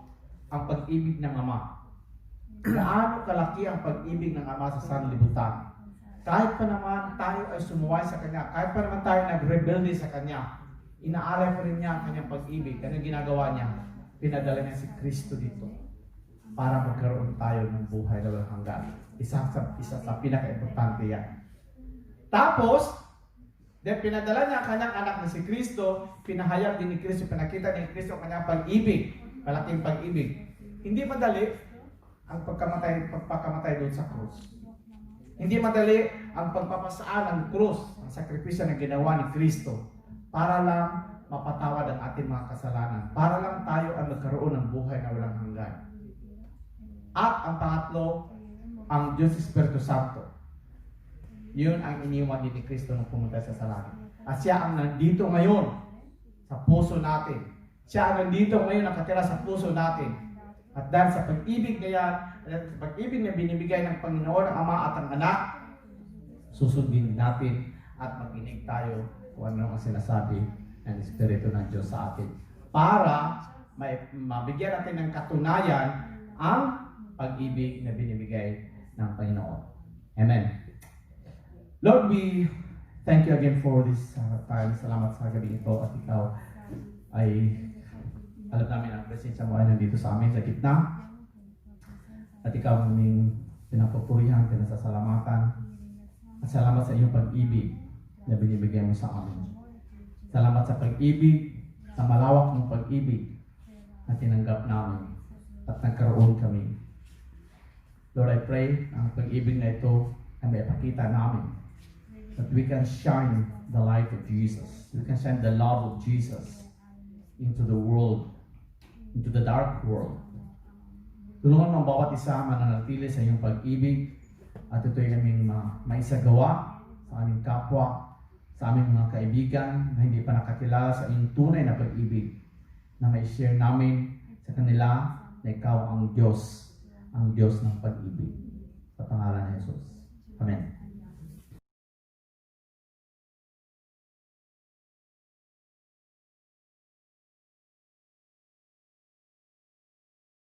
ang pag-ibig ng Ama. Gaano kalaki ang pag-ibig ng Ama sa sanlibutan. Kahit pa naman tayo ay sumuway sa Kanya, kahit pa naman tayo nagrebelde sa Kanya, inaalay pa rin niya ang Kanyang pag-ibig. Ano ginagawa niya? Pinadala niya si Kristo dito para magkaroon tayo ng buhay na walang hanggan. Isa sa pinaka-importante yan. Tapos, pinadala niya ang Kanyang anak na si Kristo, pinahayag din ni Kristo, pinakita ni Kristo ang Kanyang pag-ibig, malaking pag-ibig. Hindi madali ang pagpakamatay doon sa krus. Hindi madali ang pagpapasaan ng krus, ang sakripisyo na ginawa ni Kristo para lang mapatawad ang ating mga kasalanan, para lang tayo ang magkaroon ng buhay na walang hanggan. At ang pangatlo, ang Diyos Espiritu Santo. Yun ang iniwan din ni Kristo nung pumunta sa langit. At siya ang nandito ngayon sa puso natin. Siya ang nandito ngayon nakatira sa puso natin. At dahil sa pag-ibig na yan, sa pag-ibig na binibigay ng Panginoon, ang Ama at ang Anak, susundin natin at makinig tayo kung ano ang sinasabi ng Espiritu ng Diyos sa atin. Para mabigyan natin ng katunayan ang pag-ibig na binibigay ng Panginoon. Amen. Lord, we thank you again for this time. Salamat sa gabi ito at ikaw ay alam namin ang presensya mo ay nandito sa amin sa gitna. At ikaw aming pinapupurihan, pinasasalamatan. At salamat sa iyong pag-ibig na binibigay mo sa amin. Salamat sa pag-ibig, sa malawak ng pag-ibig na tinanggap namin at nagkaroon kami. Lord, I pray ang pag-ibig na ito ay may pakita namin that we can shine the light of Jesus. We can shine the love of Jesus into the world, into the dark world. Tulungan mo ang bawat isa mananatili sa iyong pag-ibig at ito'y aming maisagawa sa aming kapwa, sa aming mga kaibigan na hindi pa nakakilala sa iyong tunay na pag-ibig na may share namin sa kanila na ikaw ang Diyos ng pag-ibig. Sa pangalan ni